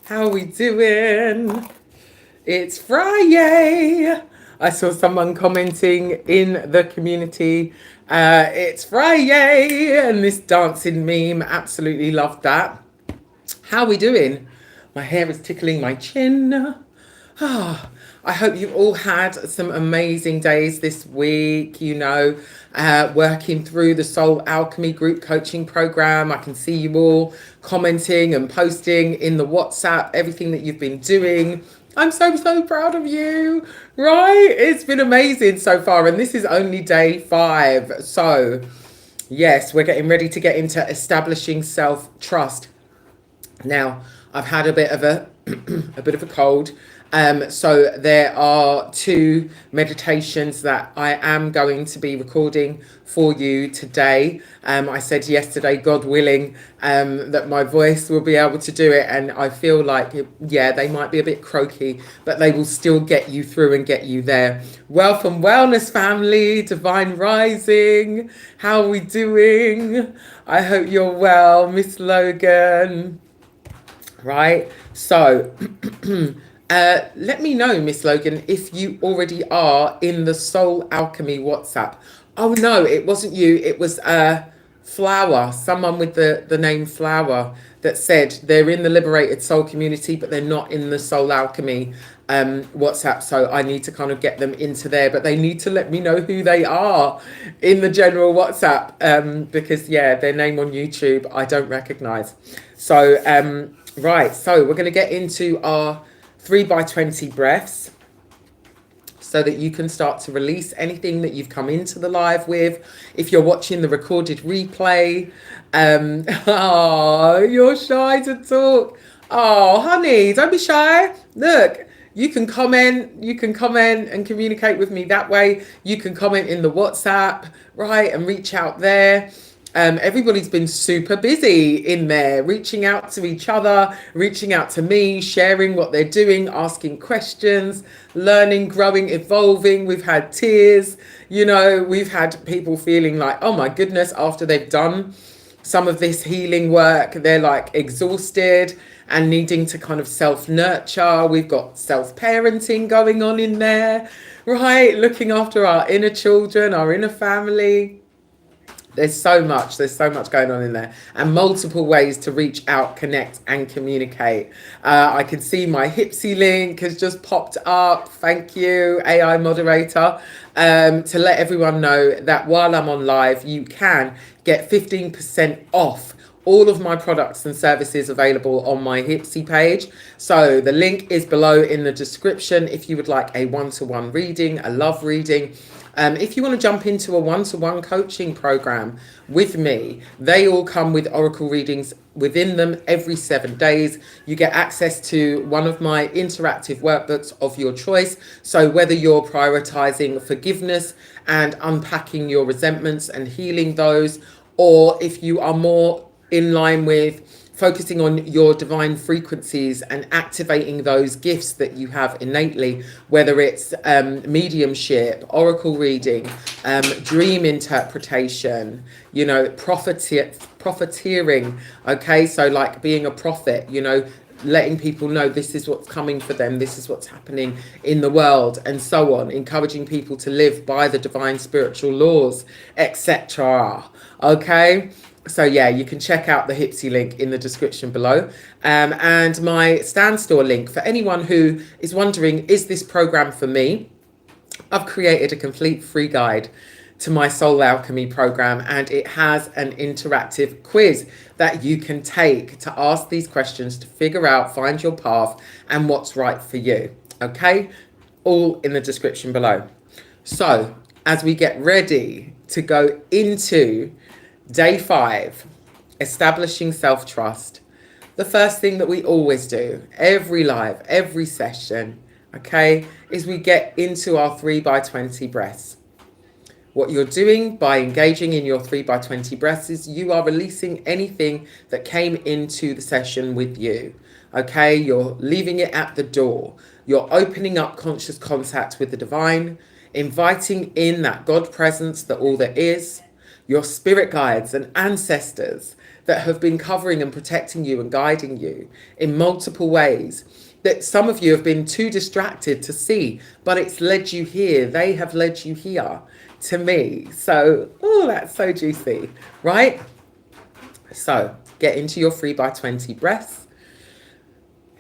How we doing? It's Friday. I saw someone commenting in the community. It's Friday, and this dancing meme. Absolutely loved that. How we doing? My hair is tickling my chin. Ah, I hope you've all had some amazing days this week, working through the Soul Alchemy group coaching program. I can see you all commenting and posting in the WhatsApp, everything that you've been doing. I'm so, so proud of you, right? It's been amazing so far, and this is only day 5. So, yes, we're getting ready to get into establishing self trust. Now, I've had a bit of a a bit of a cold. So there are 2 meditations that I am going to be recording for you today. I said yesterday, God willing, that my voice will be able to do it, and I feel like, yeah, they might be a bit croaky, but they will still get you through and get you there. Welcome, Wellness family, Divine Rising. How are we doing? I hope you're well, Miss Logan. Right, so let me know, Miss Logan, if you already are in the Soul Alchemy WhatsApp. Oh no, it wasn't you, it was Flower, someone with the name Flower, that said they're in the Liberated Soul community, but they're not in the Soul Alchemy WhatsApp. So I need to kind of get them into there, but they need to let me know who they are in the general WhatsApp, because yeah, their name on YouTube I don't recognize. So right, so we're going to get into our 3 by 20 breaths, so that you can start to release anything that you've come into the live with. If you're watching the recorded replay, oh, you're shy to talk. Oh, honey, don't be shy. Look, you can comment and communicate with me that way. You can comment in the WhatsApp, right, and reach out there. Everybody's been super busy in there, reaching out to each other, reaching out to me, sharing what they're doing, asking questions, learning, growing, evolving. We've had tears, we've had people feeling like, oh my goodness, after they've done some of this healing work, they're like exhausted and needing to kind of self nurture. We've got self parenting going on in there, right? Looking after our inner children, our inner family. There's so much going on in there, and multiple ways to reach out, connect, and communicate. I can see my Hipsy link has just popped up. Thank you, AI moderator, to let everyone know that while I'm on live, you can get 15% off all of my products and services available on my Hipsy page. So the link is below in the description if you would like a one-to-one reading, a love reading. If you want to jump into a one-to-one coaching program with me, they all come with oracle readings within them every 7 days. You get access to one of my interactive workbooks of your choice. So whether you're prioritizing forgiveness and unpacking your resentments and healing those, or if you are more in line with focusing on your divine frequencies and activating those gifts that you have innately, whether it's mediumship, oracle reading, dream interpretation, profiteering. Okay, so like being a prophet, letting people know this is what's coming for them, this is what's happening in the world, and so on, encouraging people to live by the divine spiritual laws, etc. Okay, so yeah, you can check out the Hipsy link in the description below, and my Stand Store link for anyone who is wondering, is this program for me? I've created a complete free guide to my Soul Alchemy program, and it has an interactive quiz that you can take to ask these questions to figure out, find your path and what's right for you. Okay, all in the description below. So as we get ready to go into day 5, establishing self-trust, the first thing that we always do, every live, every session, okay, is we get into our 3 by 20 breaths. What you're doing by engaging in your 3 by 20 breaths is you are releasing anything that came into the session with you. Okay, you're leaving it at the door. You're opening up conscious contact with the divine, inviting in that God presence, that all there is, your spirit guides and ancestors that have been covering and protecting you and guiding you in multiple ways that some of you have been too distracted to see, but it's led you here. They have led you here to me. So, oh, that's so juicy, right? So get into your 3 by 20 breaths.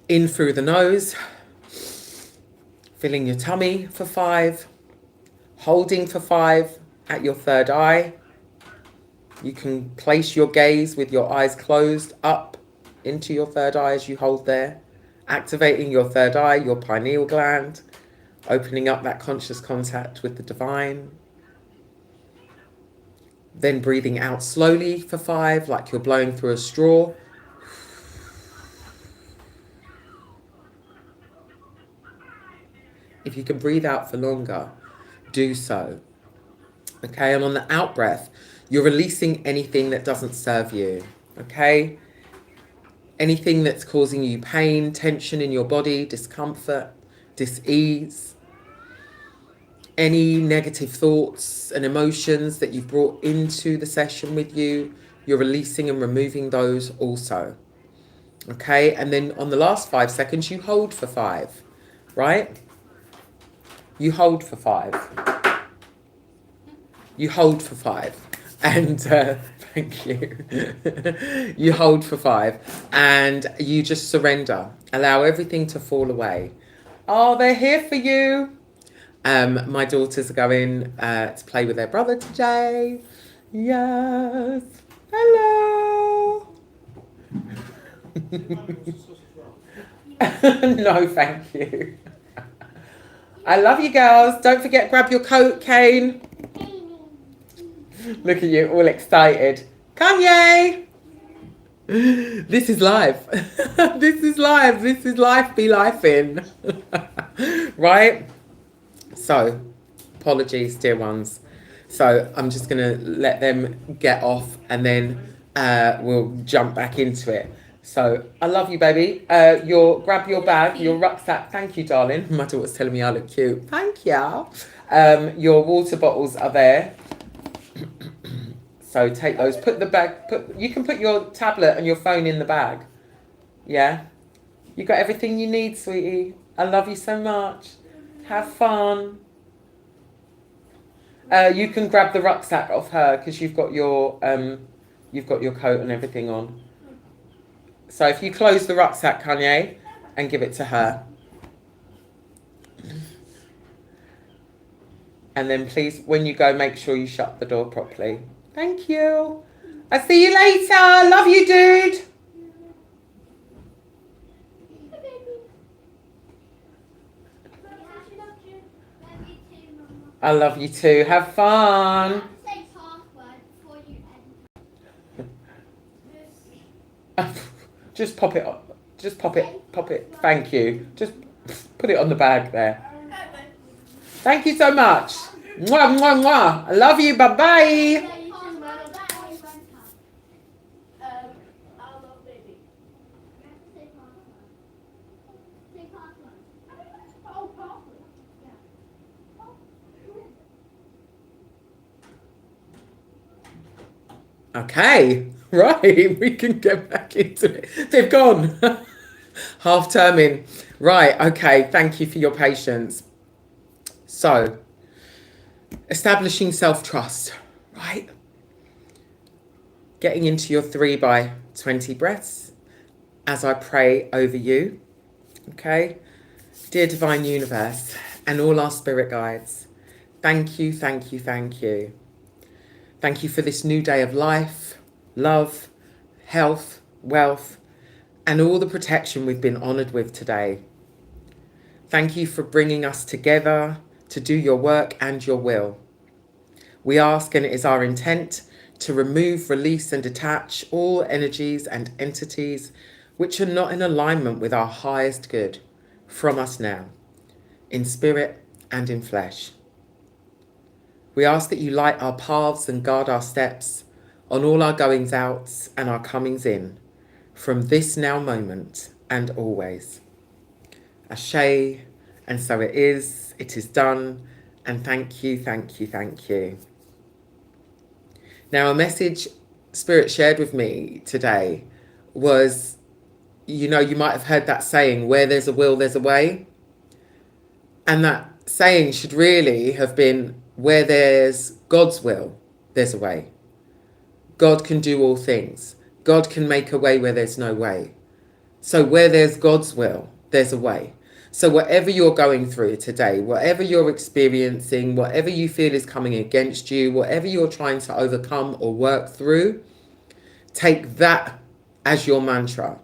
In through the nose, filling your tummy for 5, holding for 5 at your third eye. You can place your gaze with your eyes closed up into your third eye as you hold there, activating your third eye, your pineal gland, opening up that conscious contact with the divine. Then breathing out slowly for 5, like you're blowing through a straw. If you can breathe out for longer, do so. Okay, and on the out breath, you're releasing anything that doesn't serve you. Okay, anything that's causing you pain, tension in your body, discomfort, dis-ease, any negative thoughts and emotions that you've brought into the session with you, you're releasing and removing those also. Okay, and then on the last 5 seconds, you hold for 5, right? You hold for 5. You hold for 5. And thank you. You hold for 5. And you just surrender. Allow everything to fall away. Oh, they're here for you. My daughters are going to play with their brother today. Yes. Hello. No, thank you. I love you girls. Don't forget, grab your coat, Kane. Look at you, all excited. Kanye! This is life. This is life. This is life be life in. Right? So, apologies, dear ones. So, I'm just going to let them get off and then we'll jump back into it. So, I love you, baby. Grab your bag, your rucksack. Thank you, darling. My daughter's telling me I look cute. Thank you. Your water bottles are there. So take those. Put the bag. You can put your tablet and your phone in the bag. Yeah. You got everything you need, sweetie. I love you so much. Have fun. You can grab the rucksack off her because you've got your coat and everything on. So if you close the rucksack, Kanye, and give it to her. And then please, when you go, make sure you shut the door properly. Thank you. I'll see you later. Love you, dude. I love you too. Have fun. Just pop it up. Just pop it. Thank you. Just put it on the bag there. Thank you so much. Mwah, mwah, mwah. I love you. Bye-bye. Okay, right, we can get back into it. They've gone. Half terming. Right, okay, thank you for your patience. So, establishing self-trust, right? Getting into your 3 by 20 breaths as I pray over you, okay? Dear Divine Universe and all our spirit guides, thank you, thank you, thank you. Thank you for this new day of life, love, health, wealth, and all the protection we've been honoured with today. Thank you for bringing us together to do your work and your will. We ask, and it is our intent, to remove, release, and detach all energies and entities which are not in alignment with our highest good from us now, in spirit and in flesh. We ask that you light our paths and guard our steps on all our goings outs and our comings in, from this now moment and always. Ashe, and so it is done, and thank you, thank you, thank you. Now a message Spirit shared with me today was, you know, you might have heard that saying, where there's a will, there's a way. And that saying should really have been, where there's God's will, there's a way. God can do all things. God can make a way where there's no way. So where there's God's will, there's a way. So whatever you're going through today, whatever you're experiencing, whatever you feel is coming against you, whatever you're trying to overcome or work through, take that as your mantra.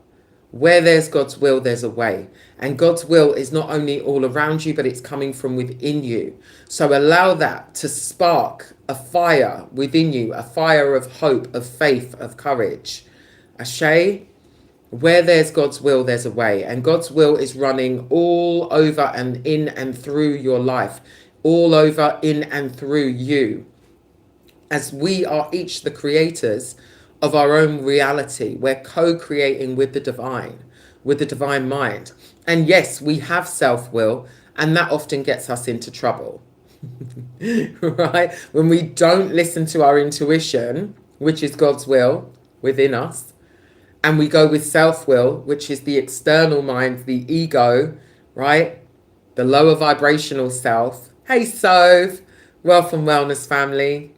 Where there's God's will, there's a way. And God's will is not only all around you, but it's coming from within you. So allow that to spark a fire within you, a fire of hope, of faith, of courage. Ashe, where there's God's will, there's a way. And God's will is running all over and in and through your life, all over, in and through you. As we are each the creators of our own reality, we're co-creating with the divine mind. And yes, we have self-will, and that often gets us into trouble. Right? When we don't listen to our intuition, which is God's will within us, and we go with self-will, which is the external mind, the ego, right? The lower vibrational self. Hey, Soph, welcome, wellness family.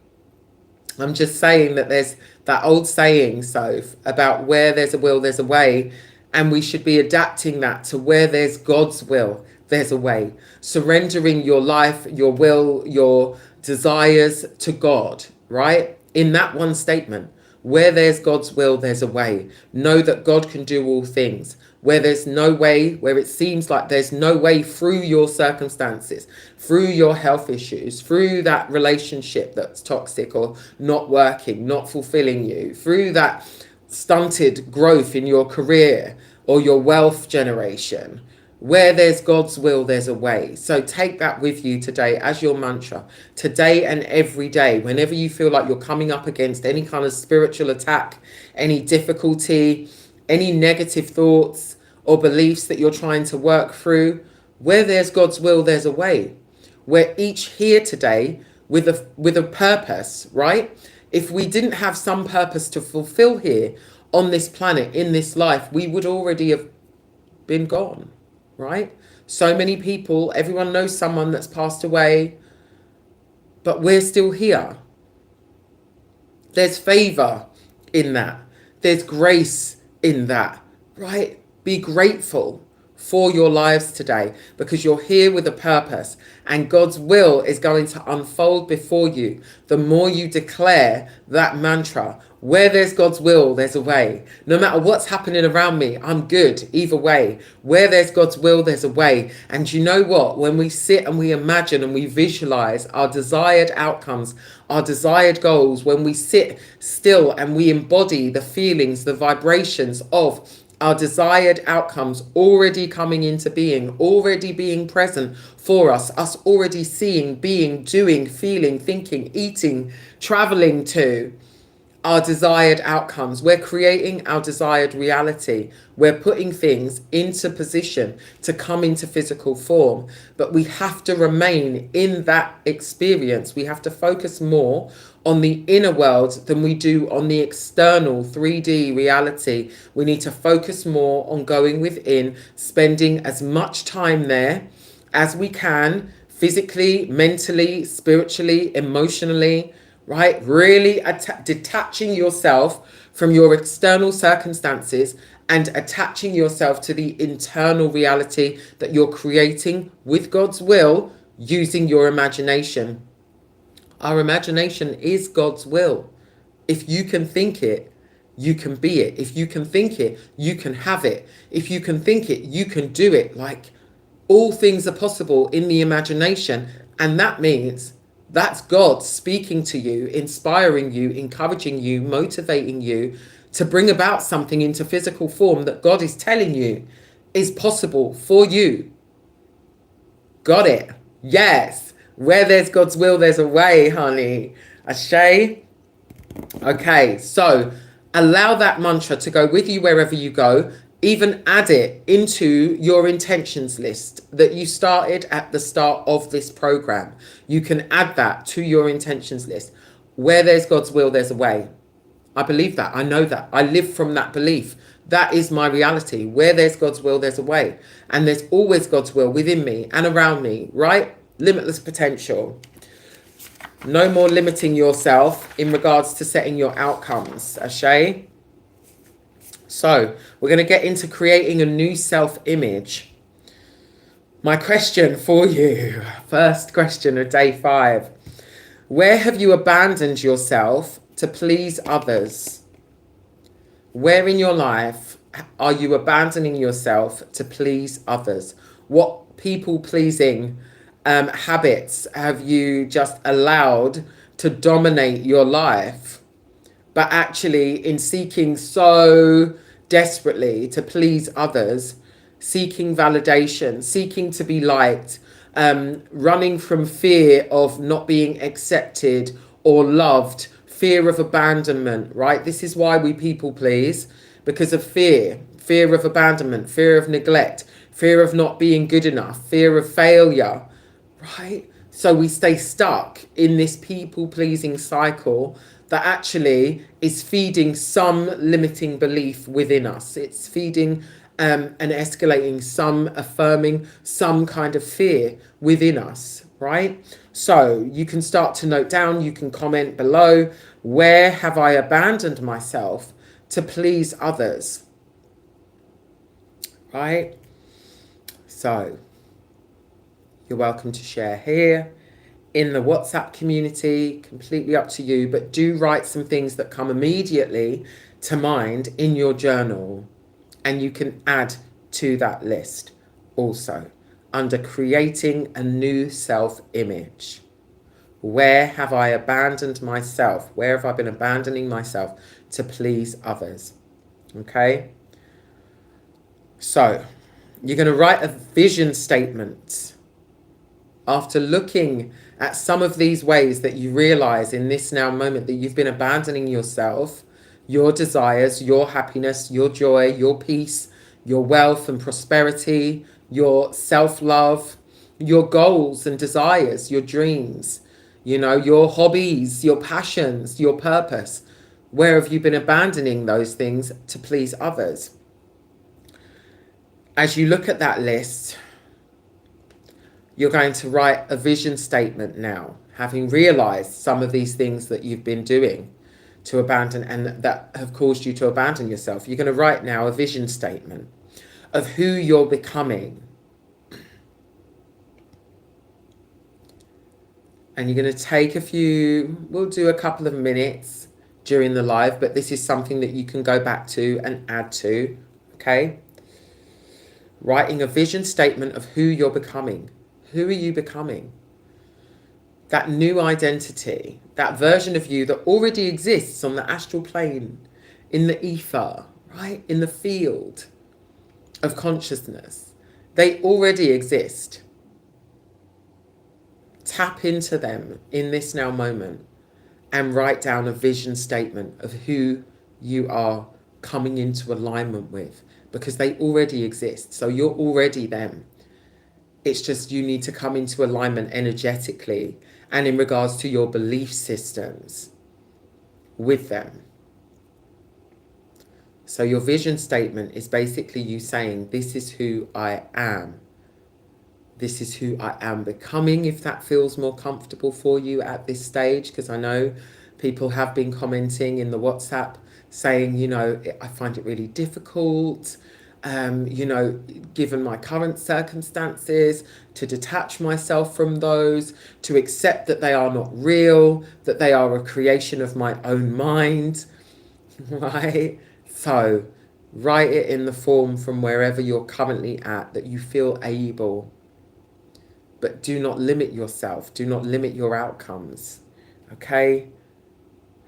I'm just saying that there's that old saying, Soph, about where there's a will, there's a way. And we should be adapting that to where there's God's will, there's a way. Surrendering your life, your will, your desires to God, right? In that one statement, where there's God's will, there's a way. Know that God can do all things. Where there's no way, where it seems like there's no way through your circumstances, through your health issues, through that relationship that's toxic or not working, not fulfilling you, through that stunted growth in your career or your wealth generation. Where there's God's will, there's a way. So take that with you today as your mantra, today and every day. Whenever you feel like you're coming up against any kind of spiritual attack, any difficulty, any negative thoughts or beliefs that you're trying to work through, where there's God's will, there's a way. We're each here today with a purpose, right? If we didn't have some purpose to fulfill here on this planet, in this life, we would already have been gone, right? So many people, everyone knows someone that's passed away, but we're still here. There's favor in that. There's grace in that, right? Be grateful for your lives today because you're here with a purpose and God's will is going to unfold before you. The more you declare that mantra, where there's God's will, there's a way. No matter what's happening around me, I'm good either way. Where there's God's will, there's a way. And you know what? When we sit and we imagine and we visualize our desired outcomes, our desired goals, when we sit still and we embody the feelings, the vibrations of our desired outcomes already coming into being, already being present for us already seeing, being, doing, feeling, thinking, eating, traveling to our desired outcomes. We're creating our desired reality. We're putting things into position to come into physical form. But we have to remain in that experience. We have to focus more on the inner world than we do on the external 3D reality. We need to focus more on going within, spending as much time there as we can, physically, mentally, spiritually, emotionally, right? Really detaching yourself from your external circumstances and attaching yourself to the internal reality that you're creating with God's will using your imagination. Our imagination is God's will. If you can think it, you can be it. If you can think it, you can have it. If you can think it, you can do it. Like, all things are possible in the imagination. And that means that's God speaking to you, inspiring you, encouraging you, motivating you to bring about something into physical form that God is telling you is possible for you. Got it? Yes. Where there's God's will, there's a way, honey. Ashe? Okay, so allow that mantra to go with you wherever you go. Even add it into your intentions list that you started at the start of this program. You can add that to your intentions list. Where there's God's will, there's a way. I believe that. I know that. I live from that belief. That is my reality. Where there's God's will, there's a way. And there's always God's will within me and around me, right? Limitless potential. No more limiting yourself in regards to setting your outcomes, Ashay. So we're going to get into creating a new self-image. My question for you, first question of day 5. Where have you abandoned yourself to please others? Where in your life are you abandoning yourself to please others? What people-pleasing habits have you just allowed to dominate your life? But actually, in seeking so desperately to please others, seeking validation, seeking to be liked, running from fear of not being accepted or loved, fear of abandonment, right? This is why we people please, because of fear of abandonment, fear of neglect, fear of not being good enough, fear of failure, right? So we stay stuck in this people pleasing cycle that actually is feeding some limiting belief within us. It's feeding and escalating some affirming some kind of fear within us, right? So you can start to note down, you can comment below, where have I abandoned myself to please others, right? So you're welcome to share here in the WhatsApp community, completely up to you, but do write some things that come immediately to mind in your journal, and you can add to that list also under creating a new self-image. Where have I abandoned myself? Where have I been abandoning myself to please others? Okay, so you're going to write a vision statement after looking at some of these ways that you realize in this now moment that you've been abandoning yourself, your desires, your happiness, your joy, your peace, your wealth and prosperity, your self-love, your goals and desires, your dreams, you know, your hobbies, your passions, your purpose. Where have you been abandoning those things to please others? As you look at that list, you're going to write a vision statement now, having realized some of these things that you've been doing to abandon and that have caused you to abandon yourself. You're going to write now a vision statement of who you're becoming. And you're going to take we'll do a couple of minutes during the live, but this is something that you can go back to and add to, okay? Writing a vision statement of who you're becoming. Who are you becoming? That new identity, that version of you that already exists on the astral plane, in the ether, right? In the field of consciousness. They already exist. Tap into them in this now moment and write down a vision statement of who you are coming into alignment with, because they already exist. So you're already them. It's just you need to come into alignment energetically and in regards to your belief systems with them. So your vision statement is basically you saying, this is who I am. This is who I am becoming, if that feels more comfortable for you at this stage, because I know people have been commenting in the WhatsApp saying, you know, I find it really difficult. You know, given my current circumstances, to detach myself from those, to accept that they are not real, that they are a creation of my own mind, right? So write it in the form from wherever you're currently at, that you feel able, but do not limit yourself. Do not limit your outcomes, okay?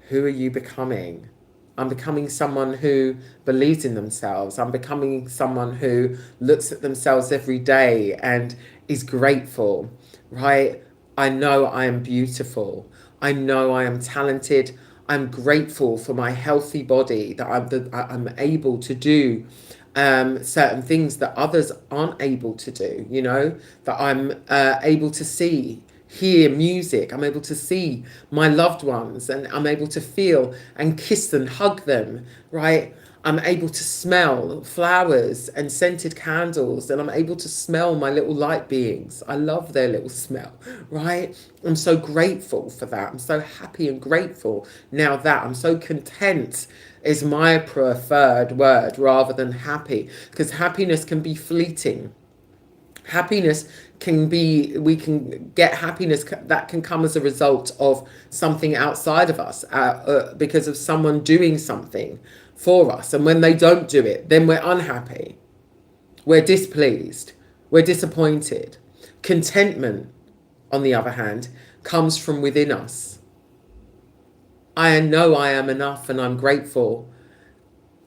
Who are you becoming? I'm becoming someone who believes in themselves. I'm becoming someone who looks at themselves every day and is grateful, right? I know I am beautiful. I know I am talented. I'm grateful for my healthy body, that I'm able to do certain things that others aren't able to do, you know, that I'm able to see, hear music. I'm able to see my loved ones, and I'm able to feel and kiss and hug them, right? I'm able to smell flowers and scented candles, and I'm able to smell my little light beings. I love their little smell, right? I'm so grateful for that. I'm so happy and grateful now that I'm so content is my preferred word rather than happy, because happiness can be fleeting. Happiness can be, we can get happiness that can come as a result of something outside of us, because of someone doing something for us. And when they don't do it, then we're unhappy, we're displeased, we're disappointed. Contentment, on the other hand, comes from within us. I know I am enough and I'm grateful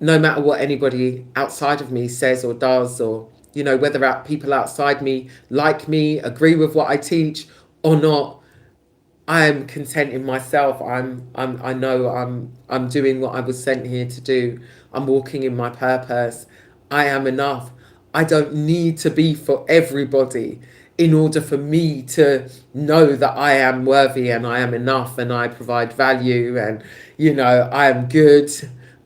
no matter what anybody outside of me says or does, or whether people outside me like me, agree with what I teach or not. I'm content in myself. I know I'm doing what I was sent here to do. I'm walking in my purpose. I am enough. I don't need to be for everybody in order for me to know that I am worthy and I am enough and I provide value, and I am good.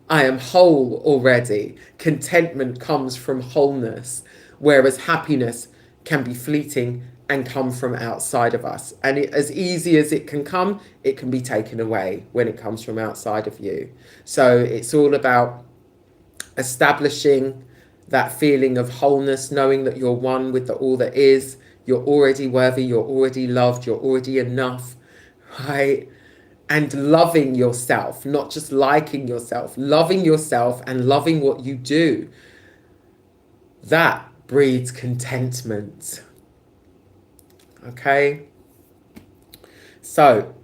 I am whole already. Contentment comes from wholeness, whereas happiness can be fleeting and come from outside of us. And as easy as it can come, it can be taken away when it comes from outside of you. So it's all about establishing that feeling of wholeness, knowing that you're one with the all that is. You're already worthy, you're already loved, you're already enough, right? And loving yourself, not just liking yourself, loving yourself and loving what you do. That breeds contentment. Okay? So,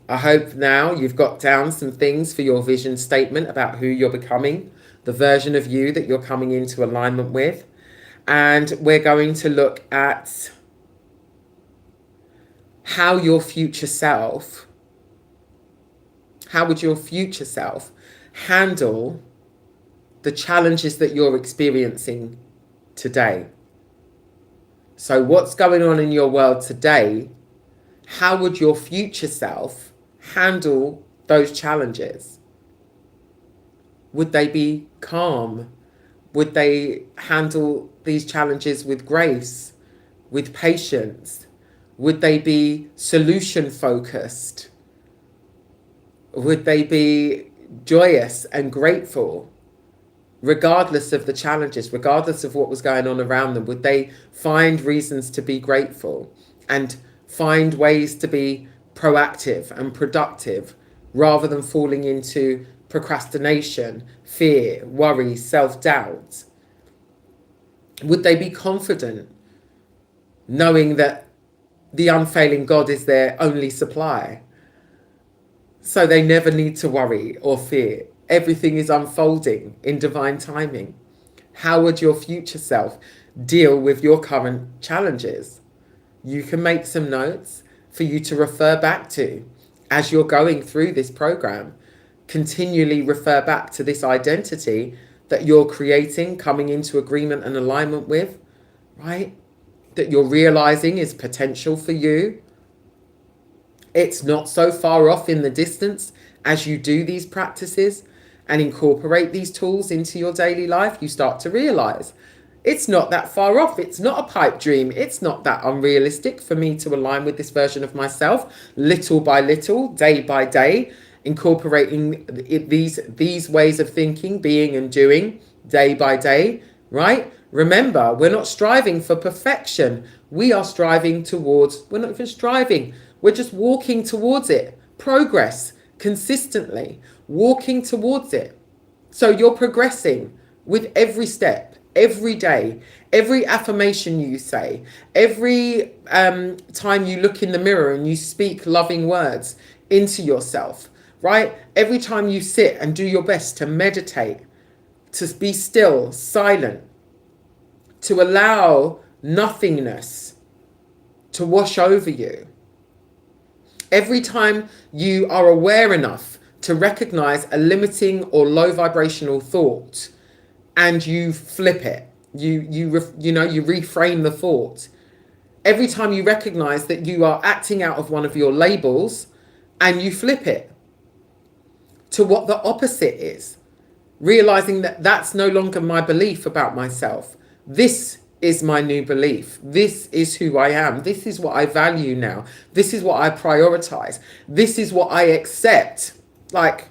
I hope now you've got down some things for your vision statement about who you're becoming, the version of you that you're coming into alignment with. And we're going to look at how would your future self handle the challenges that you're experiencing today. So what's going on in your world today? How would your future self handle those challenges? Would they be calm? Would they handle these challenges with grace, with patience? Would they be solution focused? Would they be joyous and grateful, regardless of the challenges, regardless of what was going on around them? Would they find reasons to be grateful and find ways to be proactive and productive rather than falling into procrastination, fear, worry, self-doubt? Would they be confident, knowing that the unfailing God is their only supply? So they never need to worry or fear. Everything is unfolding in divine timing. How would your future self deal with your current challenges? You can make some notes for you to refer back to as you're going through this program. Continually refer back to this identity that you're creating, coming into agreement and alignment with, right? That you're realizing is potential for you. It's not so far off in the distance as you do these practices and incorporate these tools into your daily life. You start to realize it's not that far off. It's not a pipe dream. It's not that unrealistic for me to align with this version of myself, little by little, day by day, incorporating these ways of thinking, being and doing day by day, right? Remember, we're not striving for perfection. We're not even striving. We're just walking towards it. Progress, consistently, walking towards it. So you're progressing with every step, every day, every affirmation you say, every time you look in the mirror and you speak loving words into yourself, right? Every time you sit and do your best to meditate, to be still, silent, to allow nothingness to wash over you. Every time you are aware enough to recognize a limiting or low vibrational thought and you flip it, you reframe the thought, Every time you recognize that you are acting out of one of your labels and you flip it to what the opposite is, realizing that that's no longer my belief about myself. This is my new belief. This is who I am. This is what I value now. This is what I prioritize. This is what I accept. Like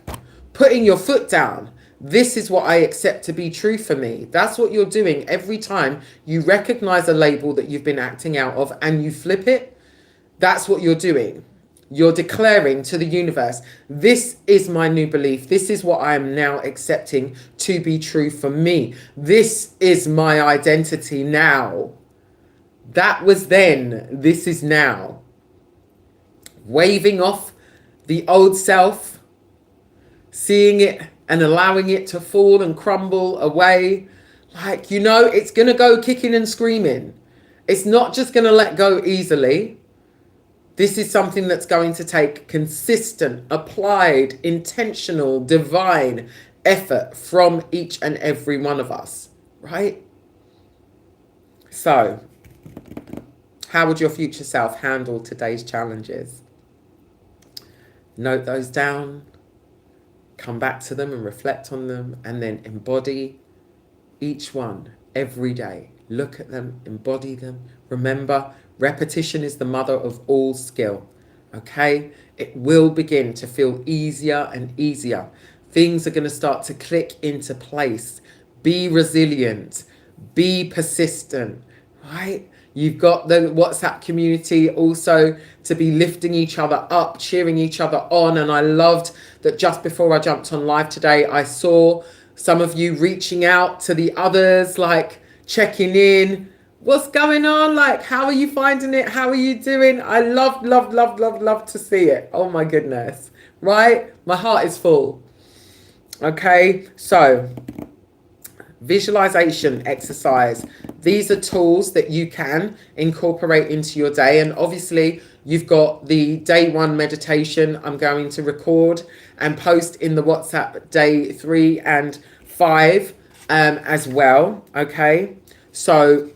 putting your foot down. This is what I accept to be true for me. That's what you're doing every time you recognize a label that you've been acting out of and you flip it. That's what you're doing. You're declaring to the universe, this is my new belief. This is what I am now accepting to be true for me. This is my identity now. That was then. This is now. Waving off the old self, seeing it and allowing it to fall and crumble away. Like, you know, it's going to go kicking and screaming. It's not just going to let go easily. This is something that's going to take consistent, applied, intentional, divine effort from each and every one of us, right? So, how would your future self handle today's challenges? Note those down, come back to them and reflect on them, and then embody each one every day. Look at them, embody them. Remember, repetition is the mother of all skill. Okay? It will begin to feel easier and easier. Things are going to start to click into place. Be resilient. Be persistent. Right? You've got the WhatsApp community also to be lifting each other up, cheering each other on. And I loved that just before I jumped on live today, I saw some of you reaching out to the others, like checking in. What's going on? Like, how are you finding it? How are you doing? I love to see it. Oh my goodness. Right? My heart is full. Okay, so visualization exercise. These are tools that you can incorporate into your day. And obviously, you've got the day 1 meditation I'm going to record and post in the WhatsApp day 3 and 5 as well. Okay, so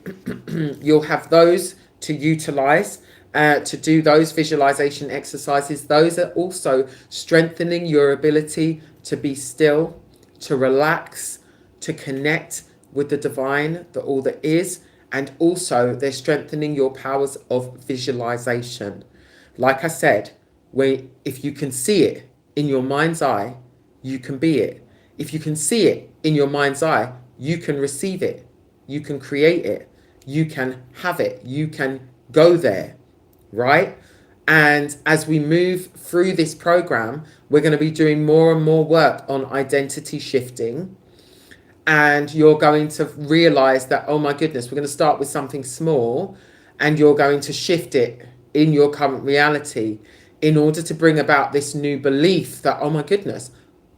you'll have those to utilize to do those visualization exercises. Those are also strengthening your ability to be still, to relax, to connect with the divine, the all that is, and also they're strengthening your powers of visualization. Like I said, if you can see it in your mind's eye, you can be it. If you can see it in your mind's eye, you can receive it. You can create it. You can have it. You can go there, right? And as we move through this program, we're going to be doing more and more work on identity shifting. And you're going to realize that, oh my goodness, we're going to start with something small and you're going to shift it in your current reality in order to bring about this new belief that, oh my goodness,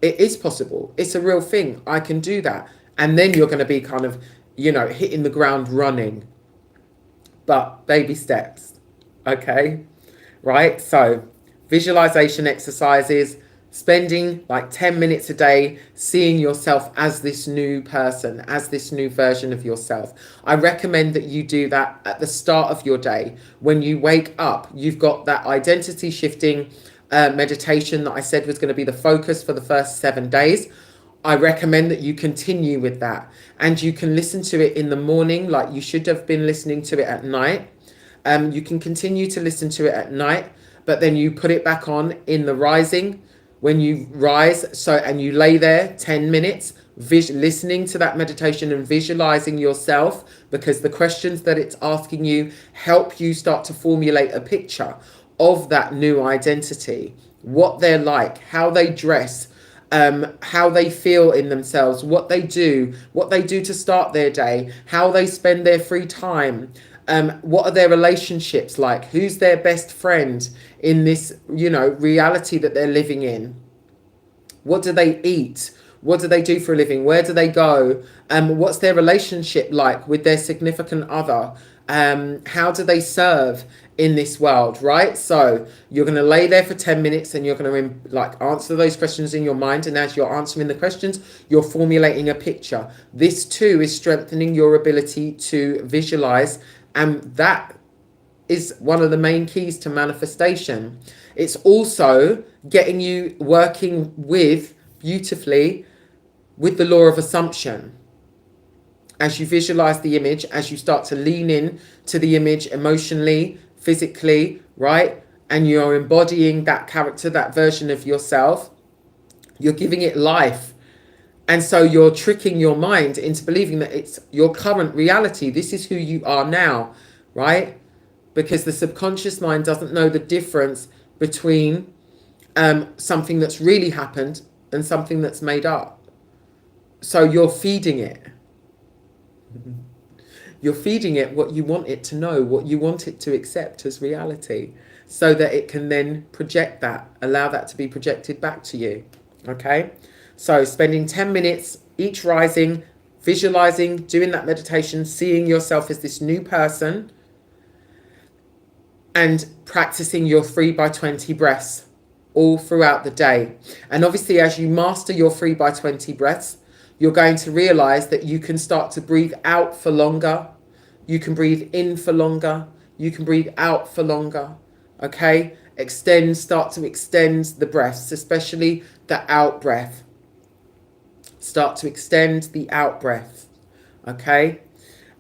it is possible. It's a real thing. I can do that. And then you're going to be kind of, you know, hitting the ground running. But baby steps. Okay. Right. So visualization exercises, spending like 10 minutes a day seeing yourself as this new person, as this new version of yourself. I recommend that you do that at the start of your day. When you wake up, you've got that identity shifting meditation that I said was going to be the focus for the first 7 days. I recommend that you continue with that, and you can listen to it in the morning like you should have been listening to it at night. You can continue to listen to it at night, but then you put it back on in the rising when you rise. And you lay there 10 minutes listening to that meditation and visualizing yourself, because the questions that it's asking you help you start to formulate a picture of that new identity, what they're like, how they dress, how they feel in themselves, what they do to start their day, how they spend their free time, what are their relationships like, who's their best friend in this, you know, reality that they're living in, what do they eat, what do they do for a living, where do they go, what's their relationship like with their significant other, how do they serve in this world, right? So you're going to lay there for 10 minutes and you're going to like answer those questions in your mind. And as you're answering the questions, you're formulating a picture. This too is strengthening your ability to visualize. And that is one of the main keys to manifestation. It's also getting you working with beautifully with the law of assumption. As you visualize the image, as you start to lean in to the image emotionally, physically, right? And you're embodying that character, that version of yourself, you're giving it life. And so you're tricking your mind into believing that it's your current reality. This is who you are now, right? Because the subconscious mind doesn't know the difference between something that's really happened and something that's made up. So you're feeding it. You're feeding it what you want it to know, what you want it to accept as reality, so that it can then project that, allow that to be projected back to you. Okay? So spending 10 minutes each rising, visualizing, doing that meditation, seeing yourself as this new person, and practicing your 3x20 breaths all throughout the day. And obviously, as you master your 3x20 breaths, you're going to realize that you can start to breathe out for longer. You can breathe in for longer. You can breathe out for longer. Okay? Start to extend the breaths, especially the out breath. Start to extend the out breath. Okay?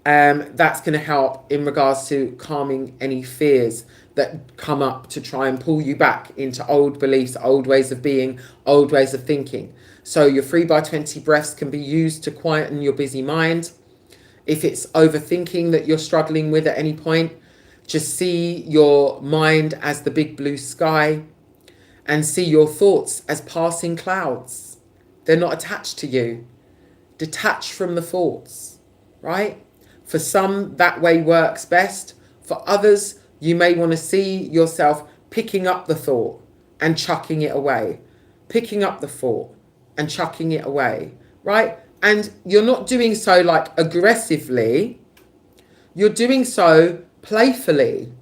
That's going to help in regards to calming any fears that come up to try and pull you back into old beliefs, old ways of being, old ways of thinking. So your 3x20 breaths can be used to quieten your busy mind. If it's overthinking that you're struggling with at any point, just see your mind as the big blue sky and see your thoughts as passing clouds. They're not attached to you. Detach from the thoughts, right? For some, that way works best. For others, you may want to see yourself picking up the thought and chucking it away. Picking up the thought and chucking it away, right? And you're not doing so like aggressively. You're doing so playfully.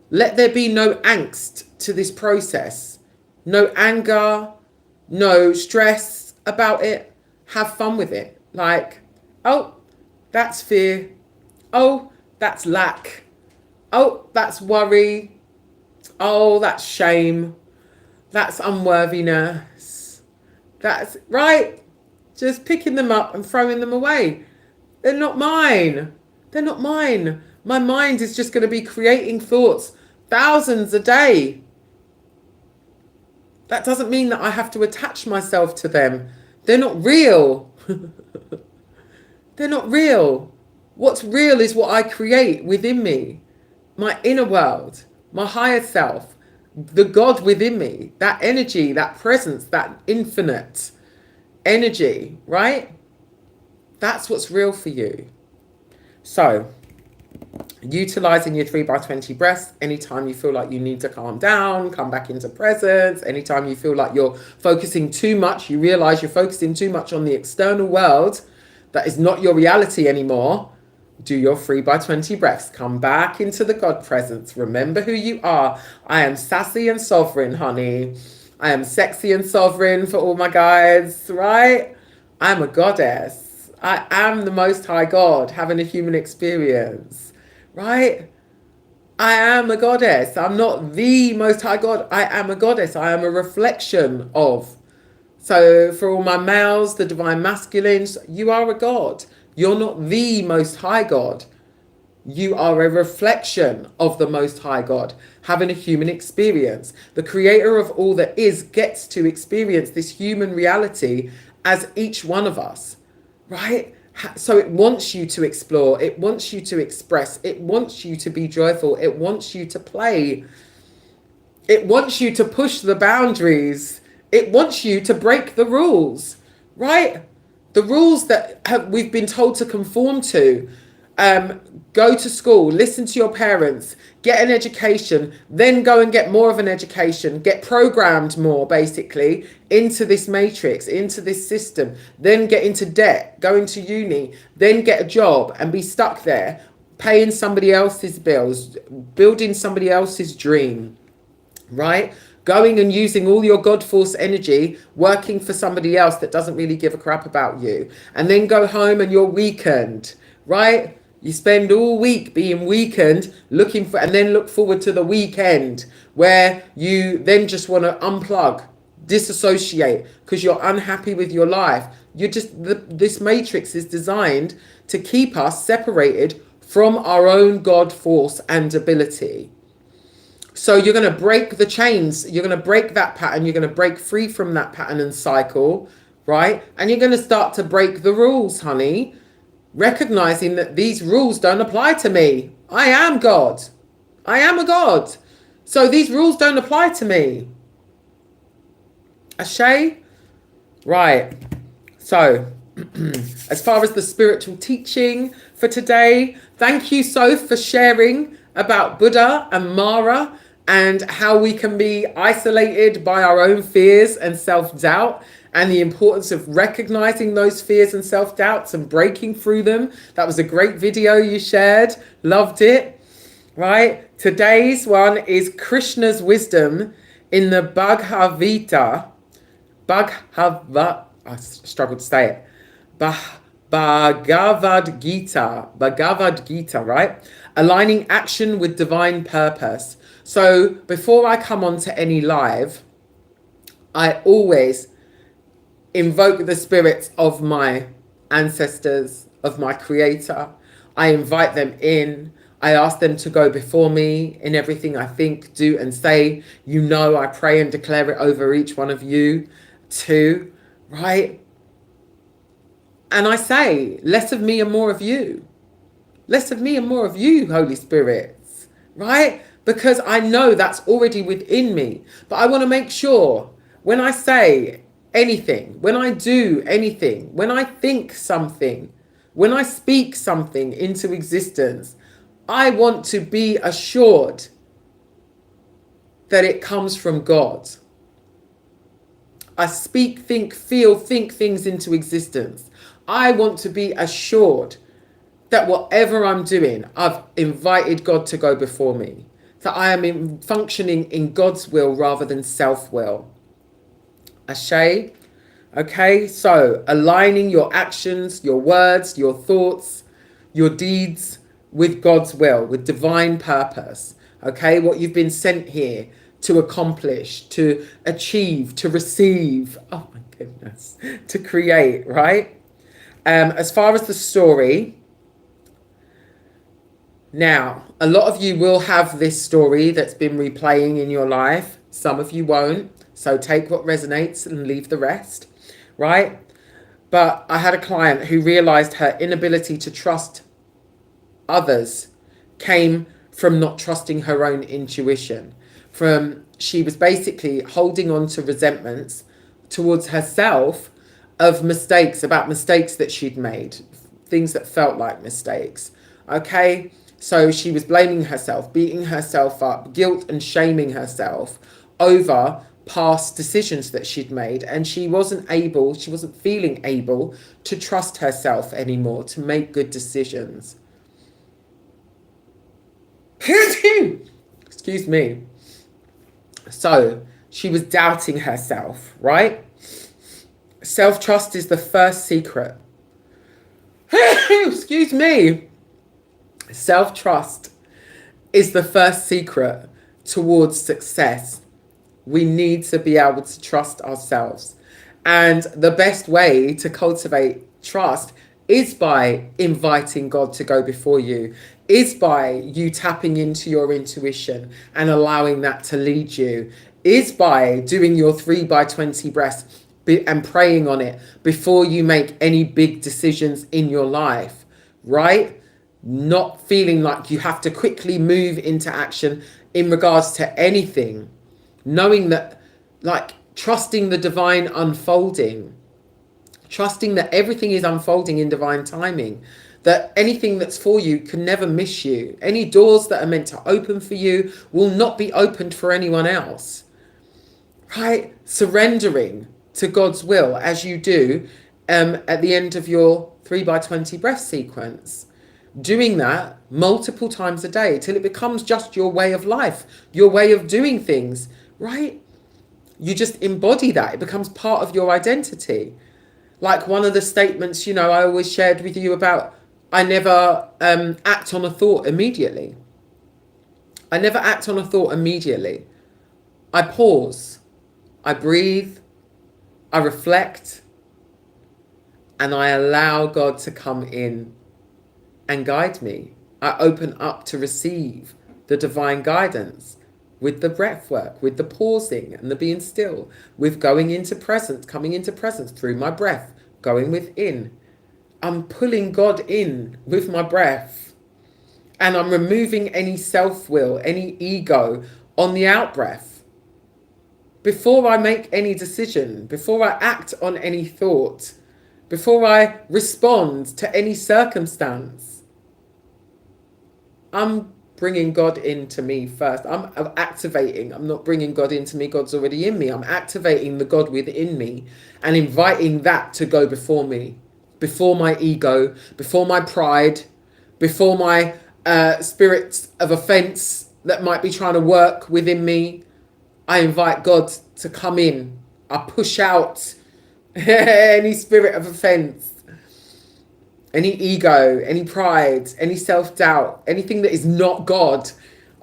Let there be no angst to this process. No anger, no stress about it. Have fun with it. Like, oh, that's fear. Oh, that's lack. Oh, that's worry. Oh, that's shame. That's unworthiness. That's right. Just picking them up and throwing them away. They're not mine. They're not mine. My mind is just going to be creating thoughts, thousands a day. That doesn't mean that I have to attach myself to them. They're not real. They're not real. What's real is what I create within me. My inner world, my higher self, the God within me, that energy, that presence, that infinite energy, right? That's what's real for you. So, utilizing your 3x20 breaths anytime you feel like you need to calm down, come back into presence, anytime you feel like you're focusing too much, you realize you're focusing too much on the external world that is not your reality anymore. Do your 3x20 breaths. Come back into the God presence. Remember who you are. I am sassy and sovereign, honey. I am sexy and sovereign for all my guys, right? I'm a goddess. I am the Most High God having a human experience, right? I am a goddess. I'm not the Most High God. I am a goddess. I am a reflection of. So for all my males, the divine masculines, you are a God. You're not the Most High God. You are a reflection of the Most High God, having a human experience. The creator of all that is gets to experience this human reality as each one of us, right? So it wants you to explore. It wants you to express. It wants you to be joyful. It wants you to play. It wants you to push the boundaries. It wants you to break the rules, right? The rules that we've been told to conform to. Go to school, listen to your parents, get an education, then go and get more of an education, get programmed more basically into this matrix, into this system, then get into debt, go into uni, then get a job and be stuck there, paying somebody else's bills, building somebody else's dream, right? Going and using all your God force energy, working for somebody else that doesn't really give a crap about you. And then go home and you're weakened, right? You spend all week being weakened, looking for, and then look forward to the weekend where you then just want to unplug, disassociate because you're unhappy with your life. You're just, this matrix is designed to keep us separated from our own God force and ability. So you're going to break the chains. You're going to break that pattern. You're going to break free from that pattern and cycle, right? And you're going to start to break the rules, honey, recognizing that these rules don't apply to me. I am God. I am a God. So these rules don't apply to me. Ashay? Right. So, as far as the spiritual teaching for today, thank you, Soph, for sharing about Buddha and Mara and how we can be isolated by our own fears and self-doubt, and the importance of recognizing those fears and self-doubts and breaking through them. That was a great video you shared. Loved it. Right? Today's one is Krishna's wisdom in the Bhagavad Gita. I struggled to say it. Bhagavad Gita, right? Aligning action with divine purpose. So before I come on to any live, I always invoke the spirits of my ancestors, of my creator. I invite them in. I ask them to go before me in everything I think, do, and say. You know, I pray and declare it over each one of you too, right? And I say, less of me and more of you. Less of me and more of you, Holy Spirits, right? Because I know that's already within me. But I want to make sure when I say anything, when I do anything, when I think something, when I speak something into existence, I want to be assured that it comes from God. I speak, think, feel, think things into existence. I want to be assured that whatever I'm doing, I've invited God to go before me. That I am functioning in God's will rather than self-will. Ashay? Okay, so aligning your actions, your words, your thoughts, your deeds with God's will, with divine purpose. Okay, what you've been sent here to accomplish, to achieve, to receive. Oh my goodness, to create, right? As far as the story, now, a lot of you will have this story that's been replaying in your life. Some of you won't. So take what resonates and leave the rest, right? But I had a client who realized her inability to trust others came from not trusting her own intuition. She was basically holding on to resentments towards herself of mistakes, about mistakes that she'd made, things that felt like mistakes. Okay, so she was blaming herself, beating herself up, guilt and shaming herself over past decisions that she'd made, and she wasn't feeling able to trust herself anymore, to make good decisions. Excuse me. So she was doubting herself, right? Self-trust is the first secret. Excuse me. Self-trust is the first secret towards success. We need to be able to trust ourselves. And the best way to cultivate trust is by inviting God to go before you, is by you tapping into your intuition and allowing that to lead you, is by doing your 3x20 breaths and praying on it before you make any big decisions in your life, right? Not feeling like you have to quickly move into action in regards to anything. Knowing that, like, trusting the divine unfolding, trusting that everything is unfolding in divine timing, that anything that's for you can never miss you. Any doors that are meant to open for you will not be opened for anyone else, right? Surrendering to God's will as you do at the end of your 3x20 breath sequence. Doing that multiple times a day till it becomes just your way of life, your way of doing things, right? You just embody that. It becomes part of your identity. Like one of the statements, I always shared with you about I never act on a thought immediately. I never act on a thought immediately. I pause, I breathe, I reflect, and I allow God to come in and guide me. I open up to receive the divine guidance with the breath work, with the pausing and the being still, with going into presence, coming into presence through my breath, going within. I'm pulling God in with my breath, and I'm removing any self-will, any ego on the out breath. Before I make any decision, before I act on any thought, before I respond to any circumstance, I'm bringing God into me first. I'm activating. I'm not bringing God into me. God's already in me. I'm activating the God within me and inviting that to go before me, before my ego, before my pride, before my spirits of offense that might be trying to work within me. I invite God to come in. I push out any spirit of offense, any ego, any pride, any self-doubt, anything that is not God.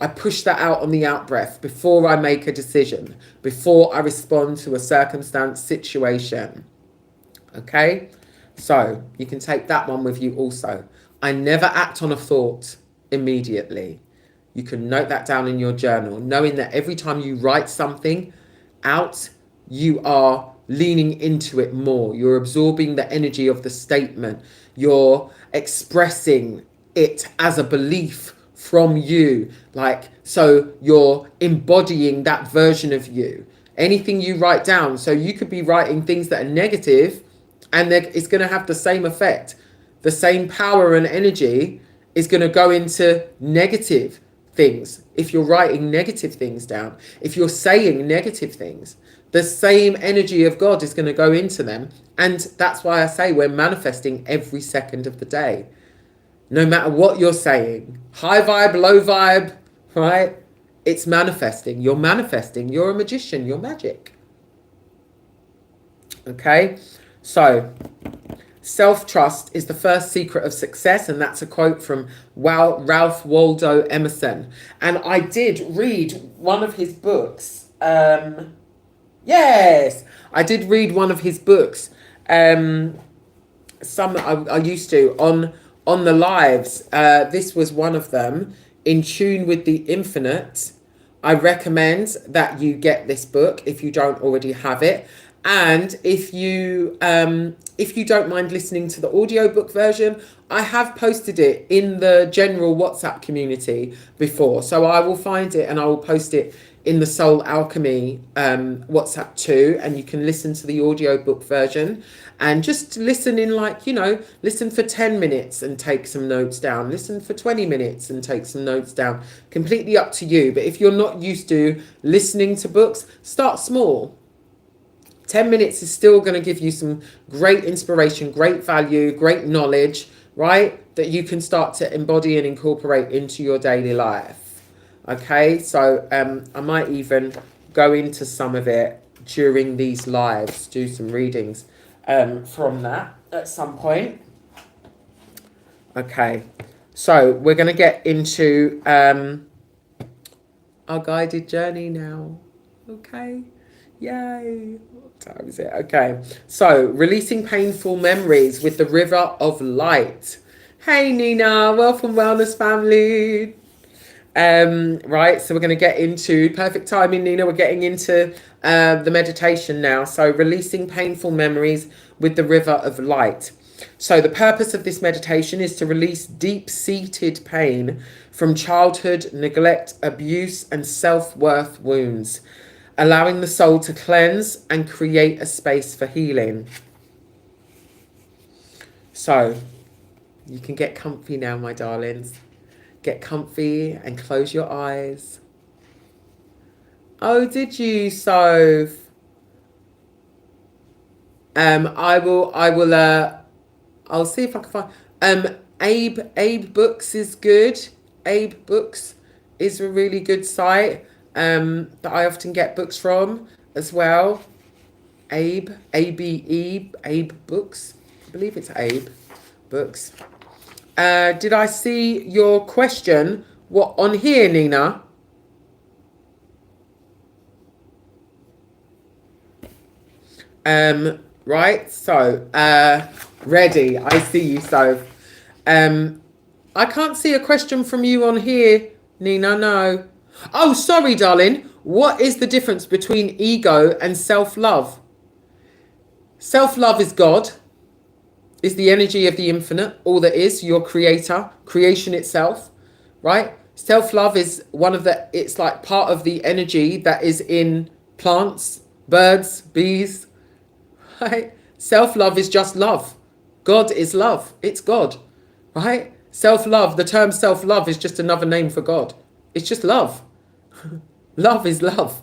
I push that out on the out breath before I make a decision, before I respond to a circumstance, situation. Okay? So you can take that one with you also. I never act on a thought immediately. You can note that down in your journal, knowing that every time you write something out, you are leaning into it more. You're absorbing the energy of the statement. You're expressing it as a belief from you. Like, so you're embodying that version of you. Anything you write down. So you could be writing things that are negative, and it's going to have the same effect. The same power and energy is going to go into negative things. If you're writing negative things down, if you're saying negative things, the same energy of God is going to go into them. And that's why I say we're manifesting every second of the day. No matter what you're saying, high vibe, low vibe, right? It's manifesting. You're manifesting. You're a magician. You're magic. Okay? So, self-trust is the first secret of success, and that's a quote from Ralph Waldo Emerson. And I did read one of his books. Yes, I did read one of his books. I used to on the lives. This was one of them. In Tune with the Infinite. I recommend that you get this book if you don't already have it. And if you don't mind listening to the audiobook version, I have posted it in the general WhatsApp community before. So I will find it and I will post it in the Soul Alchemy WhatsApp too. And you can listen to the audiobook version and just listen in, like, listen for 10 minutes and take some notes down. Listen for 20 minutes and take some notes down. Completely up to you. But if you're not used to listening to books, start small. 10 minutes is still going to give you some great inspiration, great value, great knowledge, right? That you can start to embody and incorporate into your daily life. Okay, so I might even go into some of it during these lives, do some readings from that at some point. Okay, so we're going to get into our guided journey now. Okay. Yay. What time is it? Okay. So, releasing painful memories with the river of light. Hey, Nina. Welcome, Wellness family. Right. So, we're going to get into perfect timing, Nina. We're getting into the meditation now. So, releasing painful memories with the river of light. So, the purpose of this meditation is to release deep-seated pain from childhood, neglect, abuse, and self-worth wounds, allowing the soul to cleanse and create a space for healing. So, you can get comfy now, my darlings. Get comfy and close your eyes. Oh, did you, Soph? I'll see if I can find, Abe Books is good. Abe Books is a really good site. That I often get books from as well. Abe, A-B-E, Abe Books. I believe it's Abe Books. Did I see your question? What on here, Nina? Right. So, ready. I see you. So, I can't see a question from you on here, Nina. No. Oh, sorry, darling. What is the difference between ego and self-love? Self-love is God. Is the energy of the infinite, all that is, your creator, creation itself, right? Self-love is one of the, it's like part of the energy that is in plants, birds, bees, right? Self-love is just love. God is love. It's God, right? Self-love, the term self-love is just another name for God. It's just love. Love is love.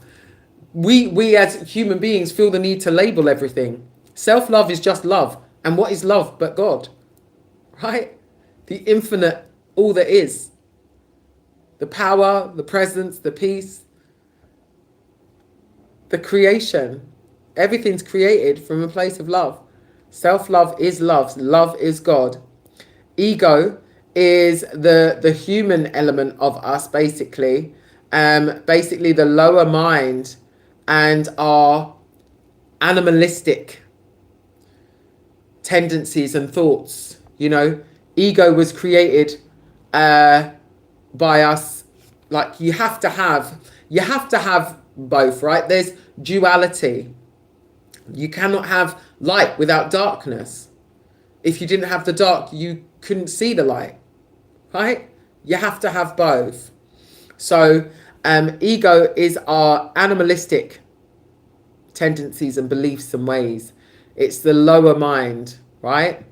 We as human beings feel the need to label everything. Self-love is just love. And what is love but God? Right? The infinite, all that is. The power, the presence, the peace, the creation. Everything's created from a place of love. Self-love is love. Love is God. Ego is the human element of us, basically. Basically the lower mind and our animalistic tendencies and thoughts. You know, ego was created by us. Like you have to have both, right? There's duality. You cannot have light without darkness. If you didn't have the dark, you couldn't see the light, right? You have to have both. So ego is our animalistic tendencies and beliefs and ways. It's the lower mind, right?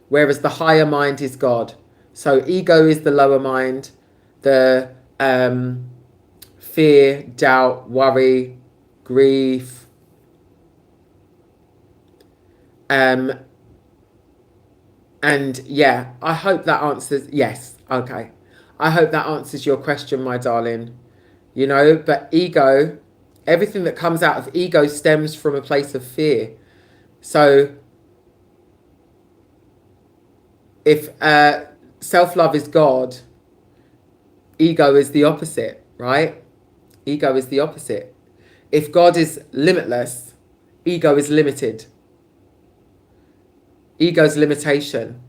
Whereas the higher mind is God. So ego is the lower mind, the fear, doubt, worry, grief, and yeah, I hope that answers. Yes, okay. I hope that answers your question, my darling. You know, but ego, everything that comes out of ego stems from a place of fear. So if self-love is God, ego is the opposite, right? Ego is the opposite. If God is limitless, ego is limited. Ego's limitation,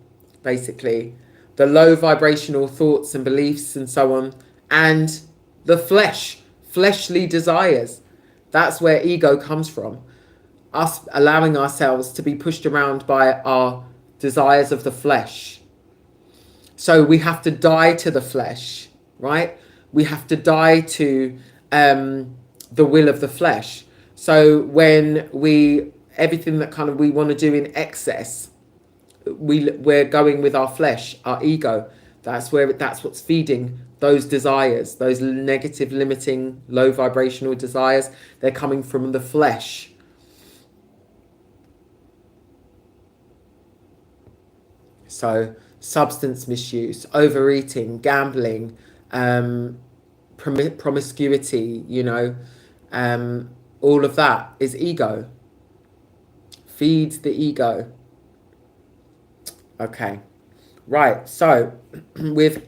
basically. The low vibrational thoughts and beliefs and so on. And the fleshly desires. That's where ego comes from. Us allowing ourselves to be pushed around by our desires of the flesh. So we have to die to the flesh, right? We have to die to the will of the flesh. So when everything that kind of we want to do in excess, we're going with our flesh, our ego. That's what's feeding those desires, those negative, limiting, low vibrational desires. They're coming from the flesh. So substance misuse, overeating, gambling, promiscuity, you know, all of that is ego. Feeds the ego. Okay, right. So we're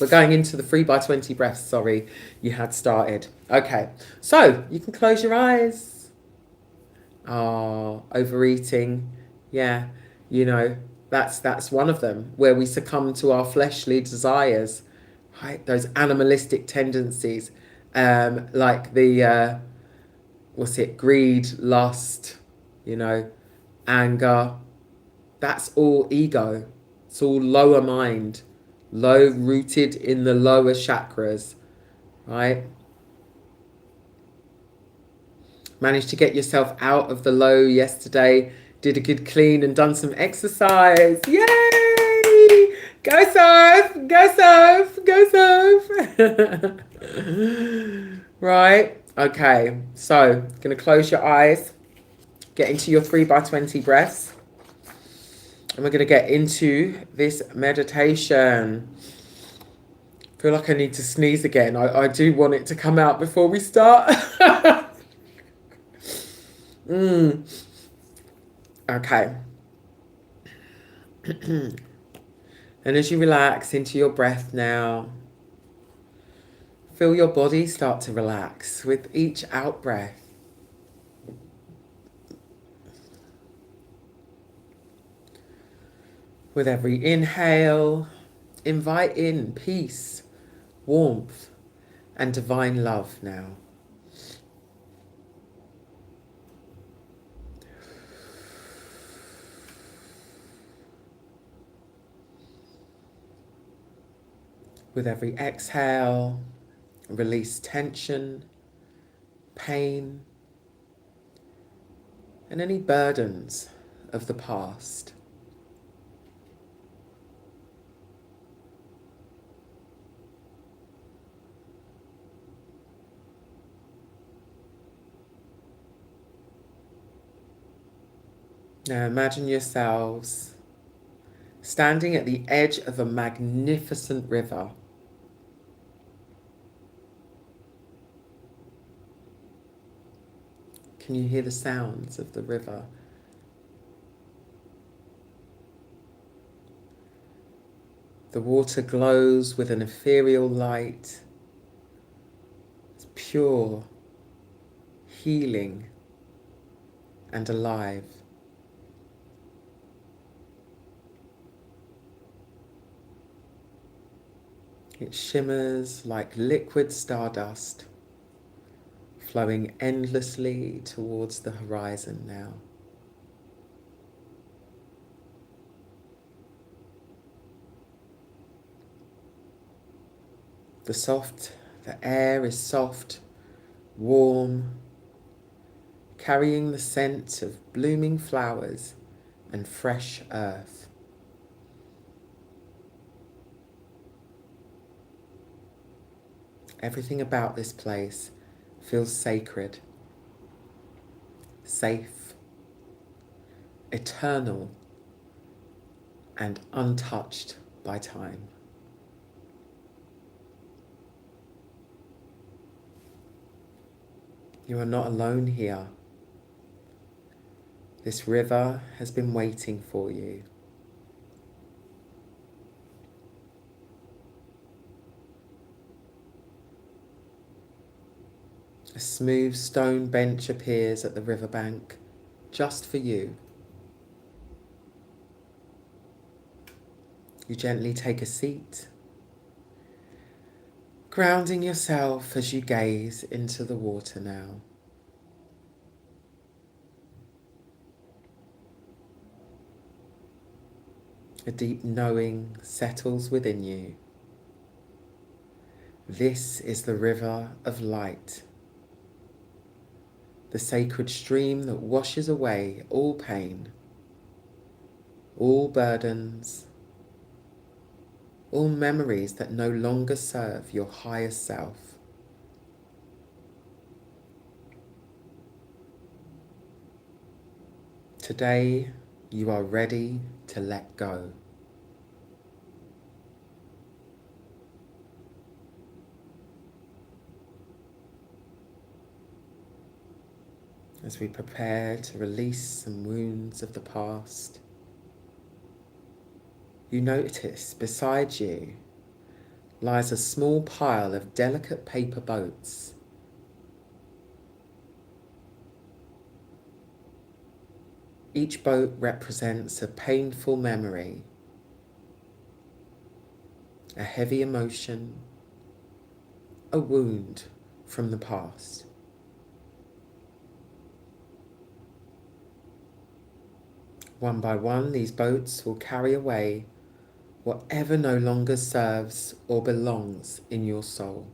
going into the 3x20 breaths. Sorry, you had started. Okay, so you can close your eyes. Oh, overeating. Yeah, you know, that's one of them where we succumb to our fleshly desires, right? Those animalistic tendencies, like the greed, lust, you know, anger. That's all ego. It's all lower mind, low rooted in the lower chakras, right? Managed to get yourself out of the low yesterday, did a good clean and done some exercise. Yay! Go surf, go surf, go surf. Right, okay, so gonna close your eyes, get into your 3x20 breaths. And we're going to get into this meditation. I feel like I need to sneeze again. I do want it to come out before we start. Okay. And as you relax into your breath now, feel your body start to relax with each out breath. With every inhale, invite in peace, warmth, and divine love now. With every exhale, release tension, pain, and any burdens of the past. Now imagine yourselves standing at the edge of a magnificent river. Can you hear the sounds of the river? The water glows with an ethereal light. It's pure, healing, and alive. It shimmers like liquid stardust, flowing endlessly towards the horizon now. The air is soft, warm, carrying the scent of blooming flowers and fresh earth. Everything about this place feels sacred, safe, eternal, and untouched by time. You are not alone here. This river has been waiting for you. A smooth stone bench appears at the riverbank, just for you. You gently take a seat, grounding yourself as you gaze into the water now. A deep knowing settles within you. This is the river of light, the sacred stream that washes away all pain, all burdens, all memories that no longer serve your highest self. Today, you are ready to let go. As we prepare to release some wounds of the past, you notice beside you lies a small pile of delicate paper boats. Each boat represents a painful memory, a heavy emotion, a wound from the past. One by one, these boats will carry away whatever no longer serves or belongs in your soul.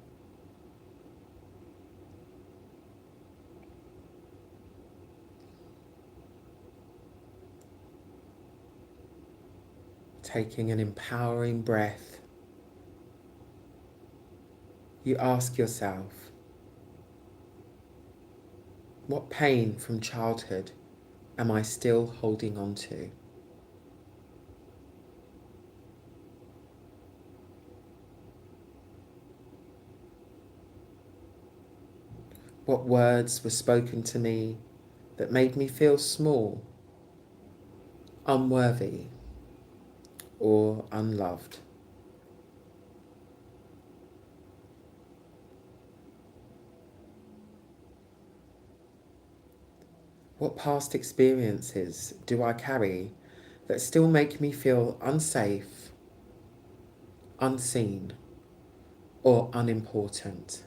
Taking an empowering breath, you ask yourself, what pain from childhood am I still holding on to? What words were spoken to me that made me feel small, unworthy, or unloved. What past experiences do I carry that still make me feel unsafe, unseen, or unimportant?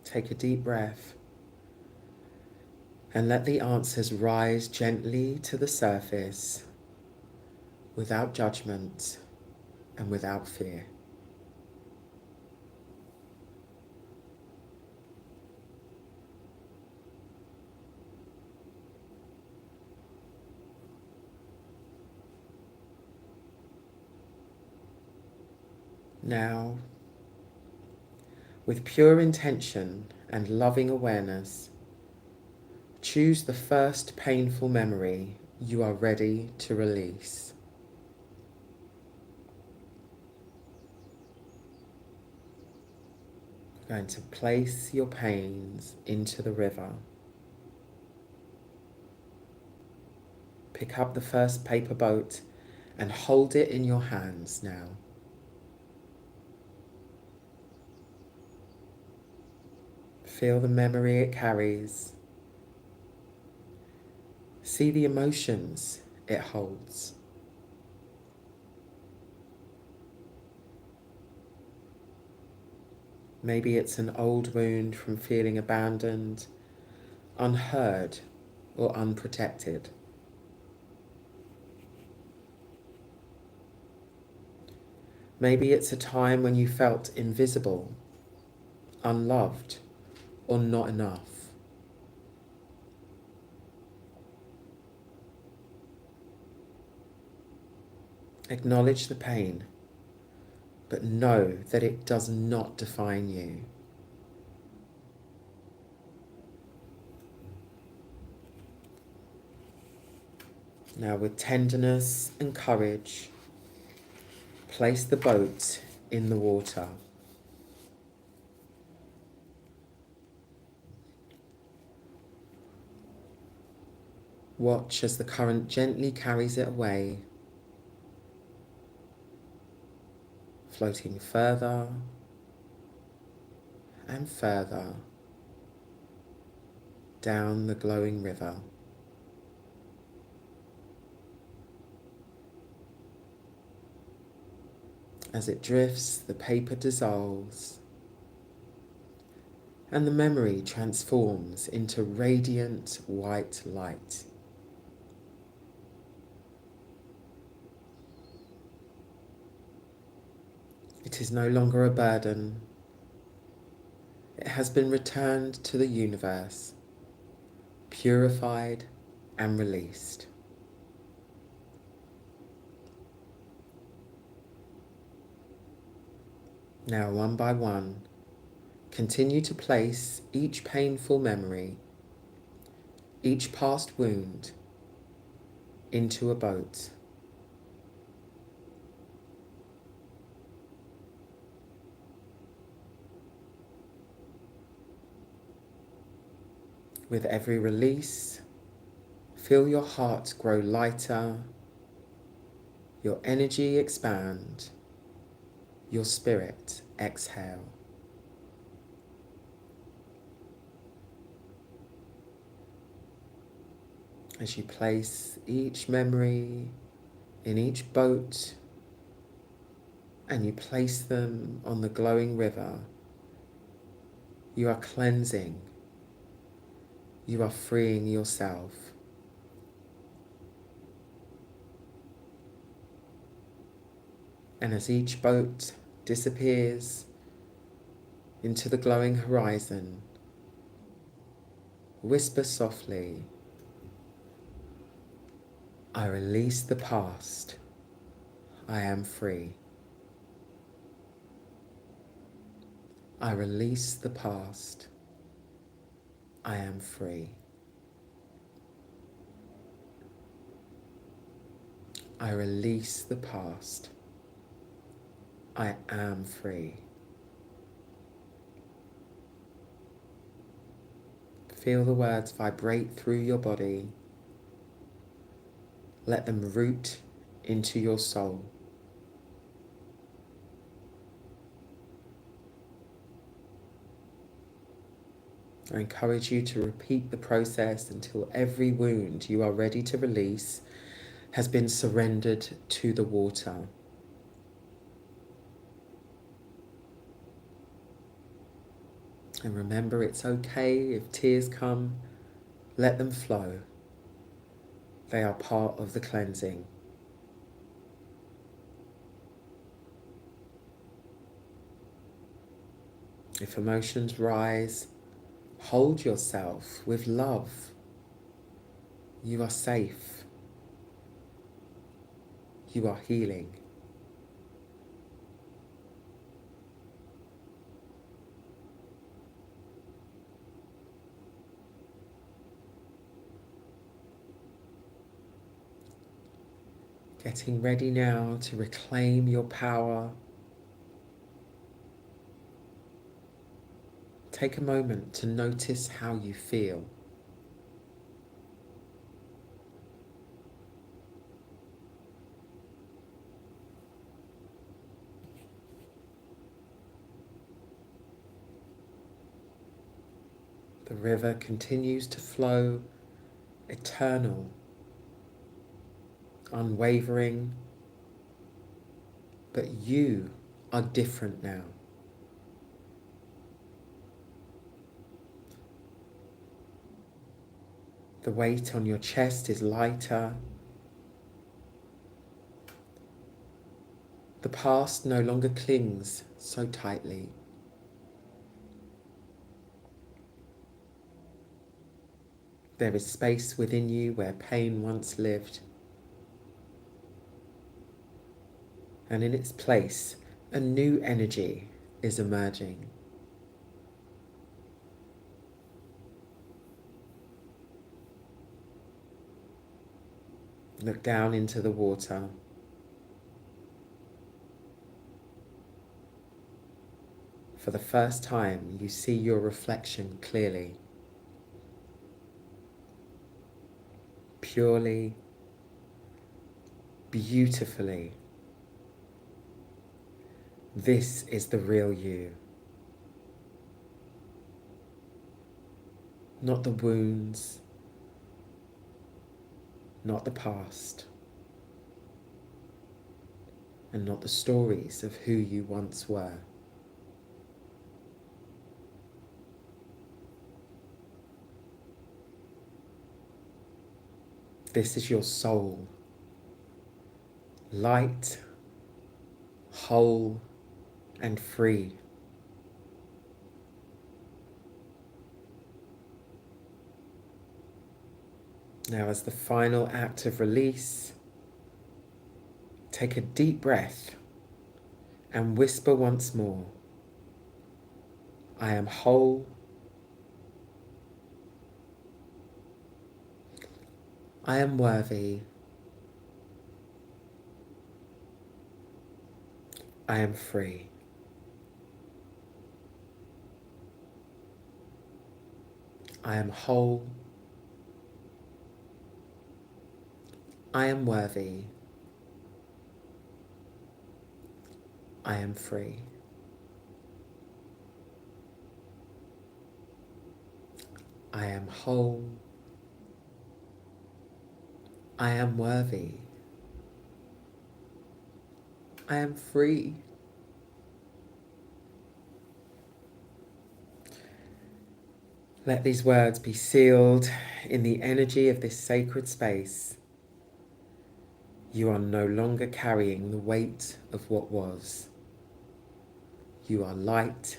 Take a deep breath and let the answers rise gently to the surface without judgment and without fear. Now, with pure intention and loving awareness, choose the first painful memory you are ready to release. You're going to place your pains into the river. Pick up the first paper boat and hold it in your hands now. Feel the memory it carries. See the emotions it holds. Maybe it's an old wound from feeling abandoned, unheard, or unprotected. Maybe it's a time when you felt invisible, unloved, or not enough. Acknowledge the pain, but know that it does not define you. Now, with tenderness and courage, place the boat in the water. Watch as the current gently carries it away, floating further and further down the glowing river. As it drifts, the paper dissolves, and the memory transforms into radiant white light. It is no longer a burden. It has been returned to the universe, purified and released. Now, one by one, continue to place each painful memory, each past wound, into a boat. With every release, feel your heart grow lighter, your energy expand, your spirit exhale. As you place each memory in each boat and you place them on the glowing river, you are cleansing, you are freeing yourself. And as each boat disappears into the glowing horizon, whisper softly, I release the past, I am free. I release the past, I am free. I release the past, I am free. Feel the words vibrate through your body. Let them root into your soul. I encourage you to repeat the process until every wound you are ready to release has been surrendered to the water. And remember, it's okay if tears come, let them flow. They are part of the cleansing. If emotions rise, hold yourself with love. You are safe. You are healing. Getting ready now to reclaim your power. Take a moment to notice how you feel. The river continues to flow, eternal, unwavering, but you are different now. The weight on your chest is lighter. The past no longer clings so tightly. There is space within you where pain once lived. And in its place, a new energy is emerging. Look down into the water. For the first time, you see your reflection clearly, purely, beautifully. This is the real you. Not the wounds, not the past, and not the stories of who you once were. This is your soul, light, whole, and free. Now, as the final act of release, take a deep breath and whisper once more, I am whole, I am worthy, I am free. I am whole, I am worthy, I am free. I am whole, I am worthy, I am free. Let these words be sealed in the energy of this sacred space. You are no longer carrying the weight of what was. You are light,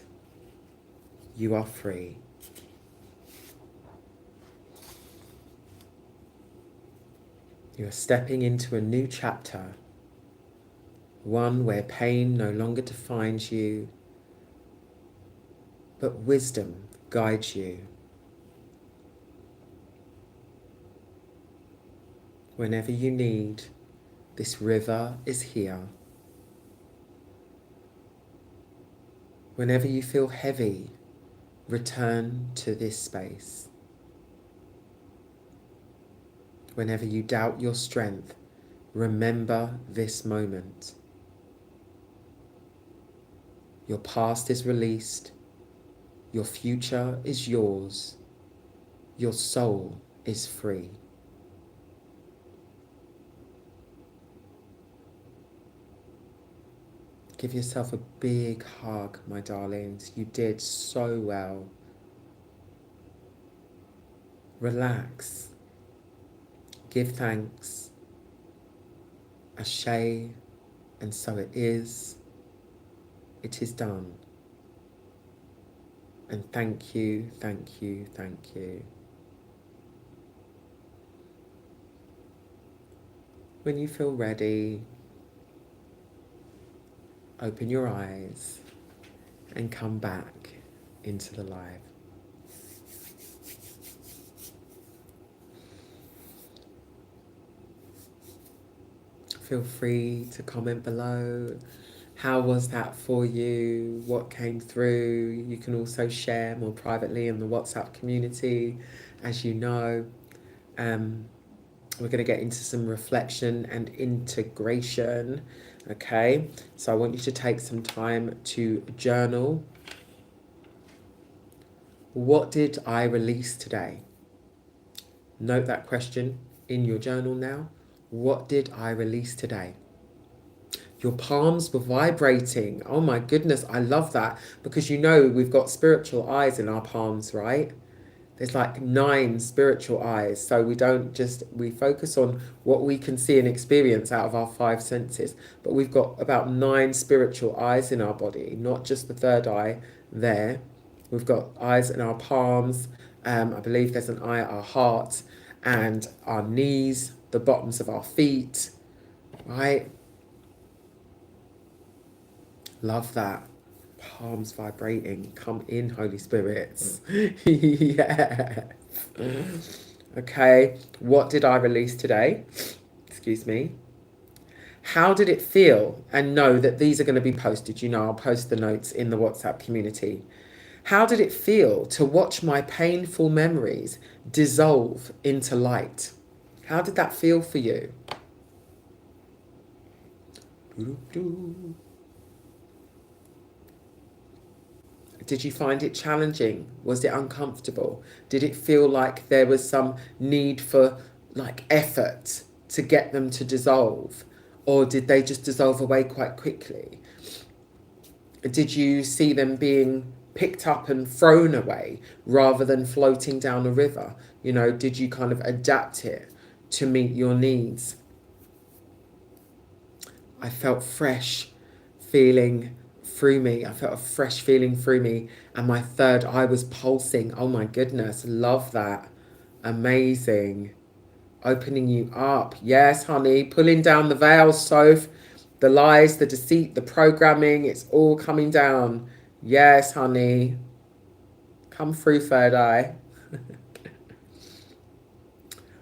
you are free. You are stepping into a new chapter, one where pain no longer defines you, but wisdom guides you. Whenever you need, this river is here. Whenever you feel heavy, return to this space. Whenever you doubt your strength, remember this moment. Your past is released. Your future is yours. Your soul is free. Give yourself a big hug, my darlings. You did so well. Relax. Give thanks. Ashe, and so it is. It is done. And thank you, thank you, thank you. When you feel ready, open your eyes and come back into the live. Feel free to comment below. How was that for you? What came through? You can also share more privately in the WhatsApp community. As you know, we're going to get into some reflection and integration. Okay, so I want you to take some time to journal. What did I release today? Note that question in your journal now. What did I release today? Your palms were vibrating. Oh my goodness, I love that, because you know we've got spiritual eyes in our palms, right? There's like 9 spiritual eyes. So we focus on what we can see and experience out of our 5 senses. But we've got about 9 spiritual eyes in our body, not just the third eye there. We've got eyes in our palms. I believe there's an eye at our heart and our knees, the bottoms of our feet, right? Love that. Palms vibrating. Come in, Holy Spirits. Yeah. Okay. What did I release today? Excuse me. How did it feel? And know that these are going to be posted. You know, I'll post the notes in the WhatsApp community. How did it feel to watch my painful memories dissolve into light? How did that feel for you? Did you find it challenging? Was it uncomfortable? Did it feel like there was some need for like effort to get them to dissolve? Or did they just dissolve away quite quickly? Did you see them being picked up and thrown away rather than floating down a river? You know, did you kind of adapt it to meet your needs? I felt fresh feeling through me. I felt a fresh feeling through me, and my third eye was pulsing. Oh my goodness, love that. Amazing. Opening you up. Yes, honey, pulling down the veils, Soph. The lies, the deceit, the programming, it's all coming down. Yes, honey. Come through, third eye.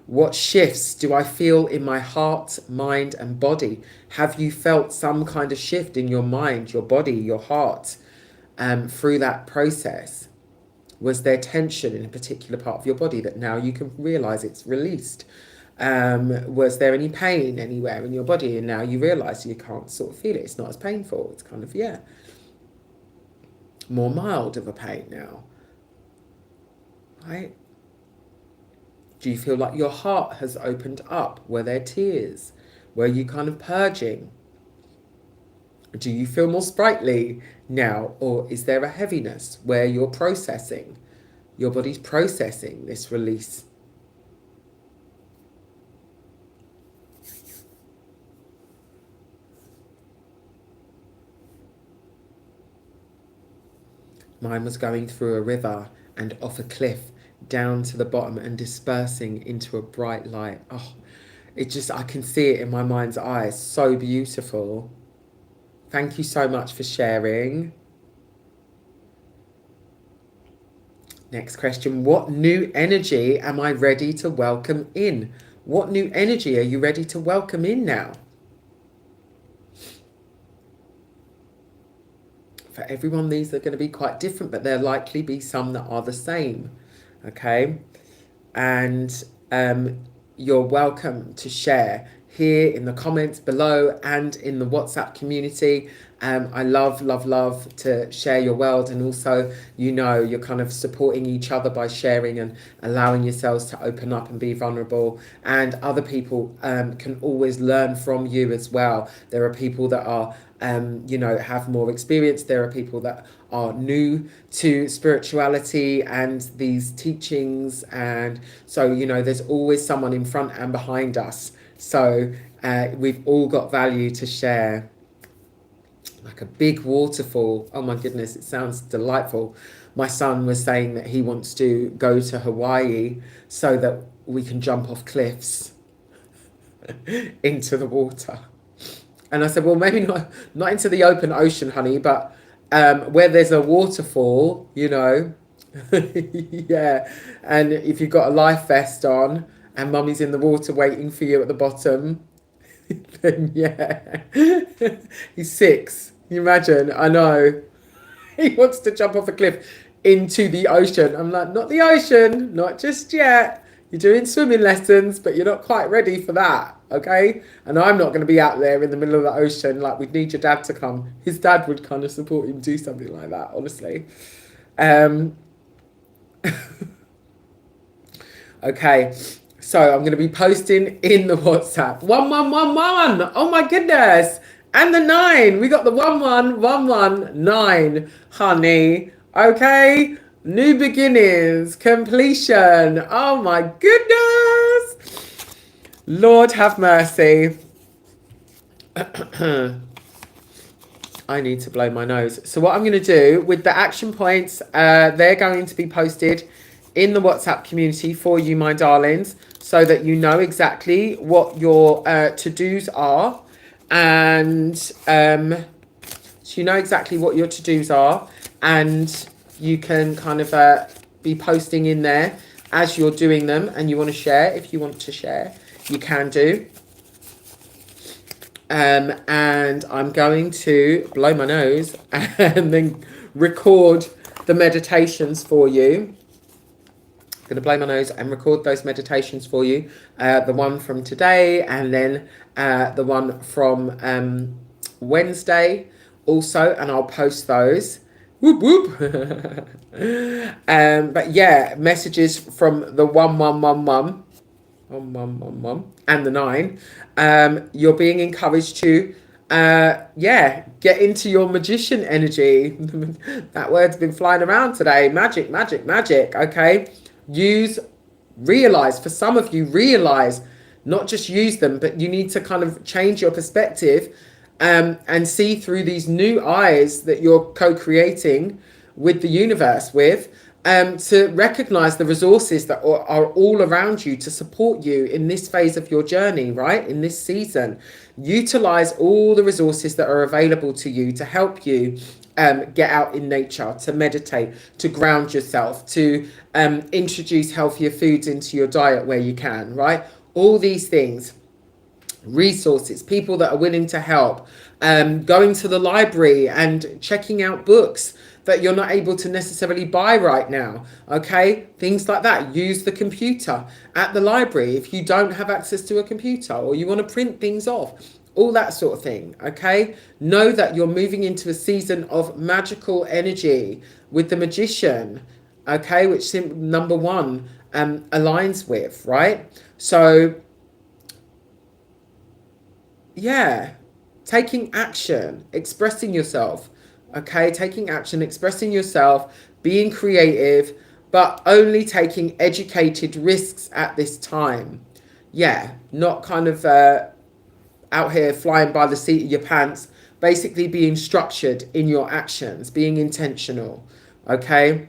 What shifts do I feel in my heart, mind, and body? Have you felt some kind of shift in your mind, your body, your heart through that process? Was there tension in a particular part of your body that now you can realize it's released? Was there any pain anywhere in your body and now you realize you can't sort of feel it? It's not as painful. It's kind of, yeah, more mild of a pain now, right? Do you feel like your heart has opened up? Were there tears? Were you kind of purging? Do you feel more sprightly now? Or is there a heaviness where you're processing? Your body's processing this release. Mine was going through a river and off a cliff down to the bottom and dispersing into a bright light. Oh, it just, I can see it in my mind's eye. So beautiful. Thank you so much for sharing. Next question. What new energy am I ready to welcome in? What new energy are you ready to welcome in now? For everyone, these are going to be quite different, but there'll likely be some that are the same. Okay. And you're welcome to share here in the comments below and in the WhatsApp community. I love, love, love to share your world, and also, you're kind of supporting each other by sharing and allowing yourselves to open up and be vulnerable. And other people can always learn from you as well. There are people that are, have more experience. There are people that are new to spirituality and these teachings. And so, there's always someone in front and behind us. So we've all got value to share. Like a big waterfall. Oh my goodness, it sounds delightful. My son was saying that he wants to go to Hawaii so that we can jump off cliffs into the water. And I said, well, maybe not into the open ocean, honey, but where there's a waterfall, yeah. And if you've got a life vest on and mummy's in the water waiting for you at the bottom, then yeah. He's 6. You imagine? I know. He wants to jump off a cliff into the ocean. I'm like, not the ocean, not just yet. You're doing swimming lessons, but you're not quite ready for that, okay? And I'm not going to be out there in the middle of the ocean. Like, we'd need your dad to come. His dad would kind of support him do something like that, honestly. Okay, so I'm going to be posting in the WhatsApp. 1111. Oh my goodness. And the 9. We got the 11119, honey. Okay. New beginnings. Completion. Oh my goodness. Lord have mercy. I need to blow my nose. So what I'm going to do with the action points, they're going to be posted in the WhatsApp community for you, my darlings, so that you know exactly what your to-dos are. And so you know exactly what your to-dos are, and you can kind of be posting in there as you're doing them, and you want to share. If you want to share, you can do. And I'm going to blow my nose and then record the meditations for you. I'm going to blow my nose and record those meditations for you. The one from today, and then the one from Wednesday also, and I'll post those. Whoop whoop. But yeah, messages from the 1111 and the 9. You're being encouraged to get into your magician energy. That word's been flying around today. Magic, magic, magic. Okay. Realize, for some of you, not just use them, but you need to kind of change your perspective and see through these new eyes that you're co-creating with the universe with, to recognize the resources that are all around you to support you in this phase of your journey, right? In this season, utilize all the resources that are available to you to help you get out in nature, to meditate, to ground yourself, to introduce healthier foods into your diet where you can, right? All these things, resources, people that are willing to help, going to the library and checking out books that you're not able to necessarily buy right now, okay? Things like that. Use the computer at the library if you don't have access to a computer, or you want to print things off. All that sort of thing, okay? Know that you're moving into a season of magical energy with the magician, okay? Which number 1 aligns with, right? So, yeah, taking action, expressing yourself, okay? Taking action, expressing yourself, being creative, but only taking educated risks at this time. Yeah, not kind of out here flying by the seat of your pants, basically being structured in your actions, being intentional, okay?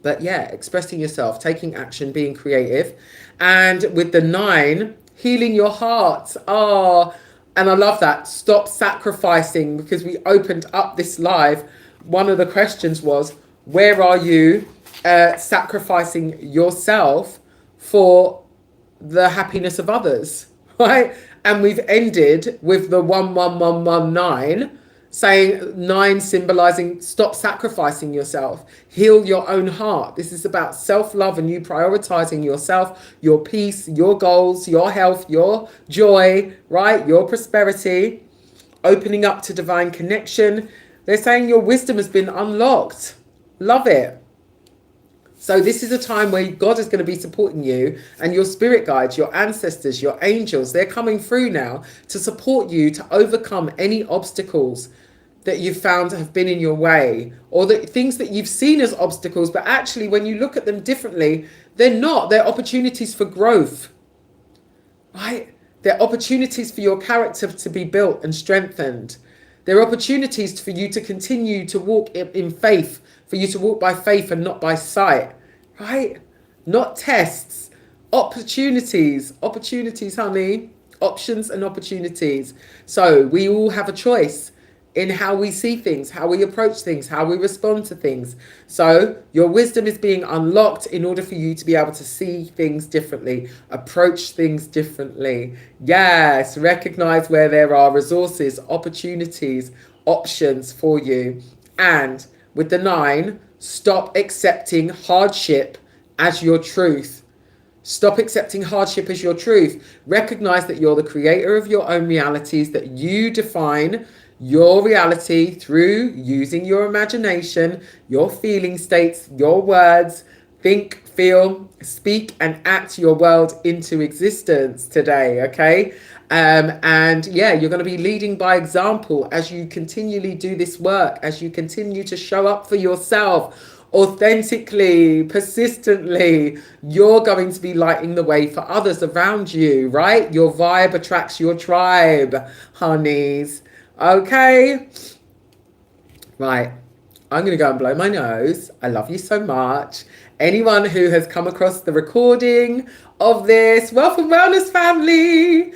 But yeah, expressing yourself, taking action, being creative. And with the 9, healing your heart. Oh, and I love that. Stop sacrificing, because we opened up this live. One of the questions was, where are you sacrificing yourself for the happiness of others, right? And we've ended with the 1119, Saying 9 symbolizing stop sacrificing yourself, heal your own heart. This is about self-love and you prioritizing yourself, your peace, your goals, your health, your joy, right? Your prosperity, opening up to divine connection. They're saying your wisdom has been unlocked. Love it. So this is a time where God is going to be supporting you, and your spirit guides, your ancestors, your angels, they're coming through now to support you to overcome any obstacles that you've found have been in your way, or the things that you've seen as obstacles, but actually when you look at them differently, they're not. They're opportunities for growth, right? They're opportunities for your character to be built and strengthened. There are opportunities for you to continue to walk in faith, for you to walk by faith and not by sight, right? Not tests, opportunities, honey, options and opportunities. So we all have a choice in how we see things, how we approach things, how we respond to things. So your wisdom is being unlocked in order for you to be able to see things differently, approach things differently. Yes, recognize where there are resources, opportunities, options for you. And with the 9, stop accepting hardship as your truth. Stop accepting hardship as your truth. Recognize that you're the creator of your own realities, that you define your reality through using your imagination, your feeling states, your words. Think, feel, speak, and act your world into existence today, okay? And yeah, you're going to be leading by example as you continually do this work, as you continue to show up for yourself authentically, persistently. You're going to be lighting the way for others around you, right? Your vibe attracts your tribe, honeys. Okay, right. I'm going to go and blow my nose. I love you so much. Anyone who has come across the recording of this, welcome, Wellness family.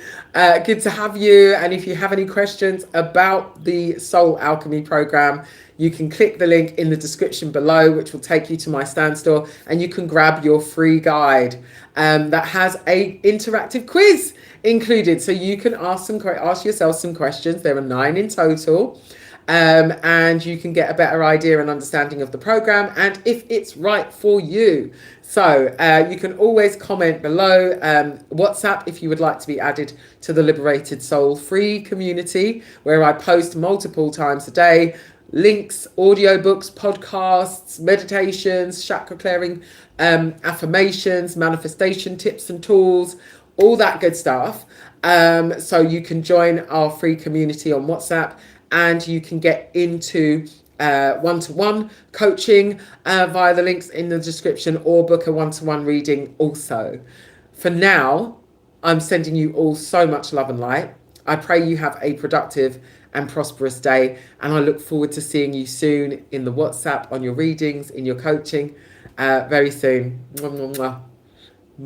Good to have you. And if you have any questions about the Soul Alchemy program, you can click the link in the description below, which will take you to my stand store, and you can grab your free guide that has a interactive quiz included. So you can ask yourself some questions. There are 9 in total. And you can get a better idea and understanding of the program and if it's right for you. So you can always comment below, WhatsApp if you would like to be added to the Liberated Soul free community, where I post multiple times a day links, audiobooks, podcasts, meditations, chakra clearing, affirmations, manifestation tips and tools, all that good stuff. So you can join our free community on WhatsApp, and you can get into one-to-one coaching via the links in the description, or book a one-to-one reading also. For now, I'm sending you all so much love and light. I pray you have a productive and prosperous day, and I look forward to seeing you soon in the WhatsApp, on your readings, in your coaching, very soon. Mwah, mwah, mwah.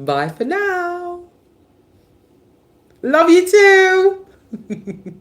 Bye for now. Love you too.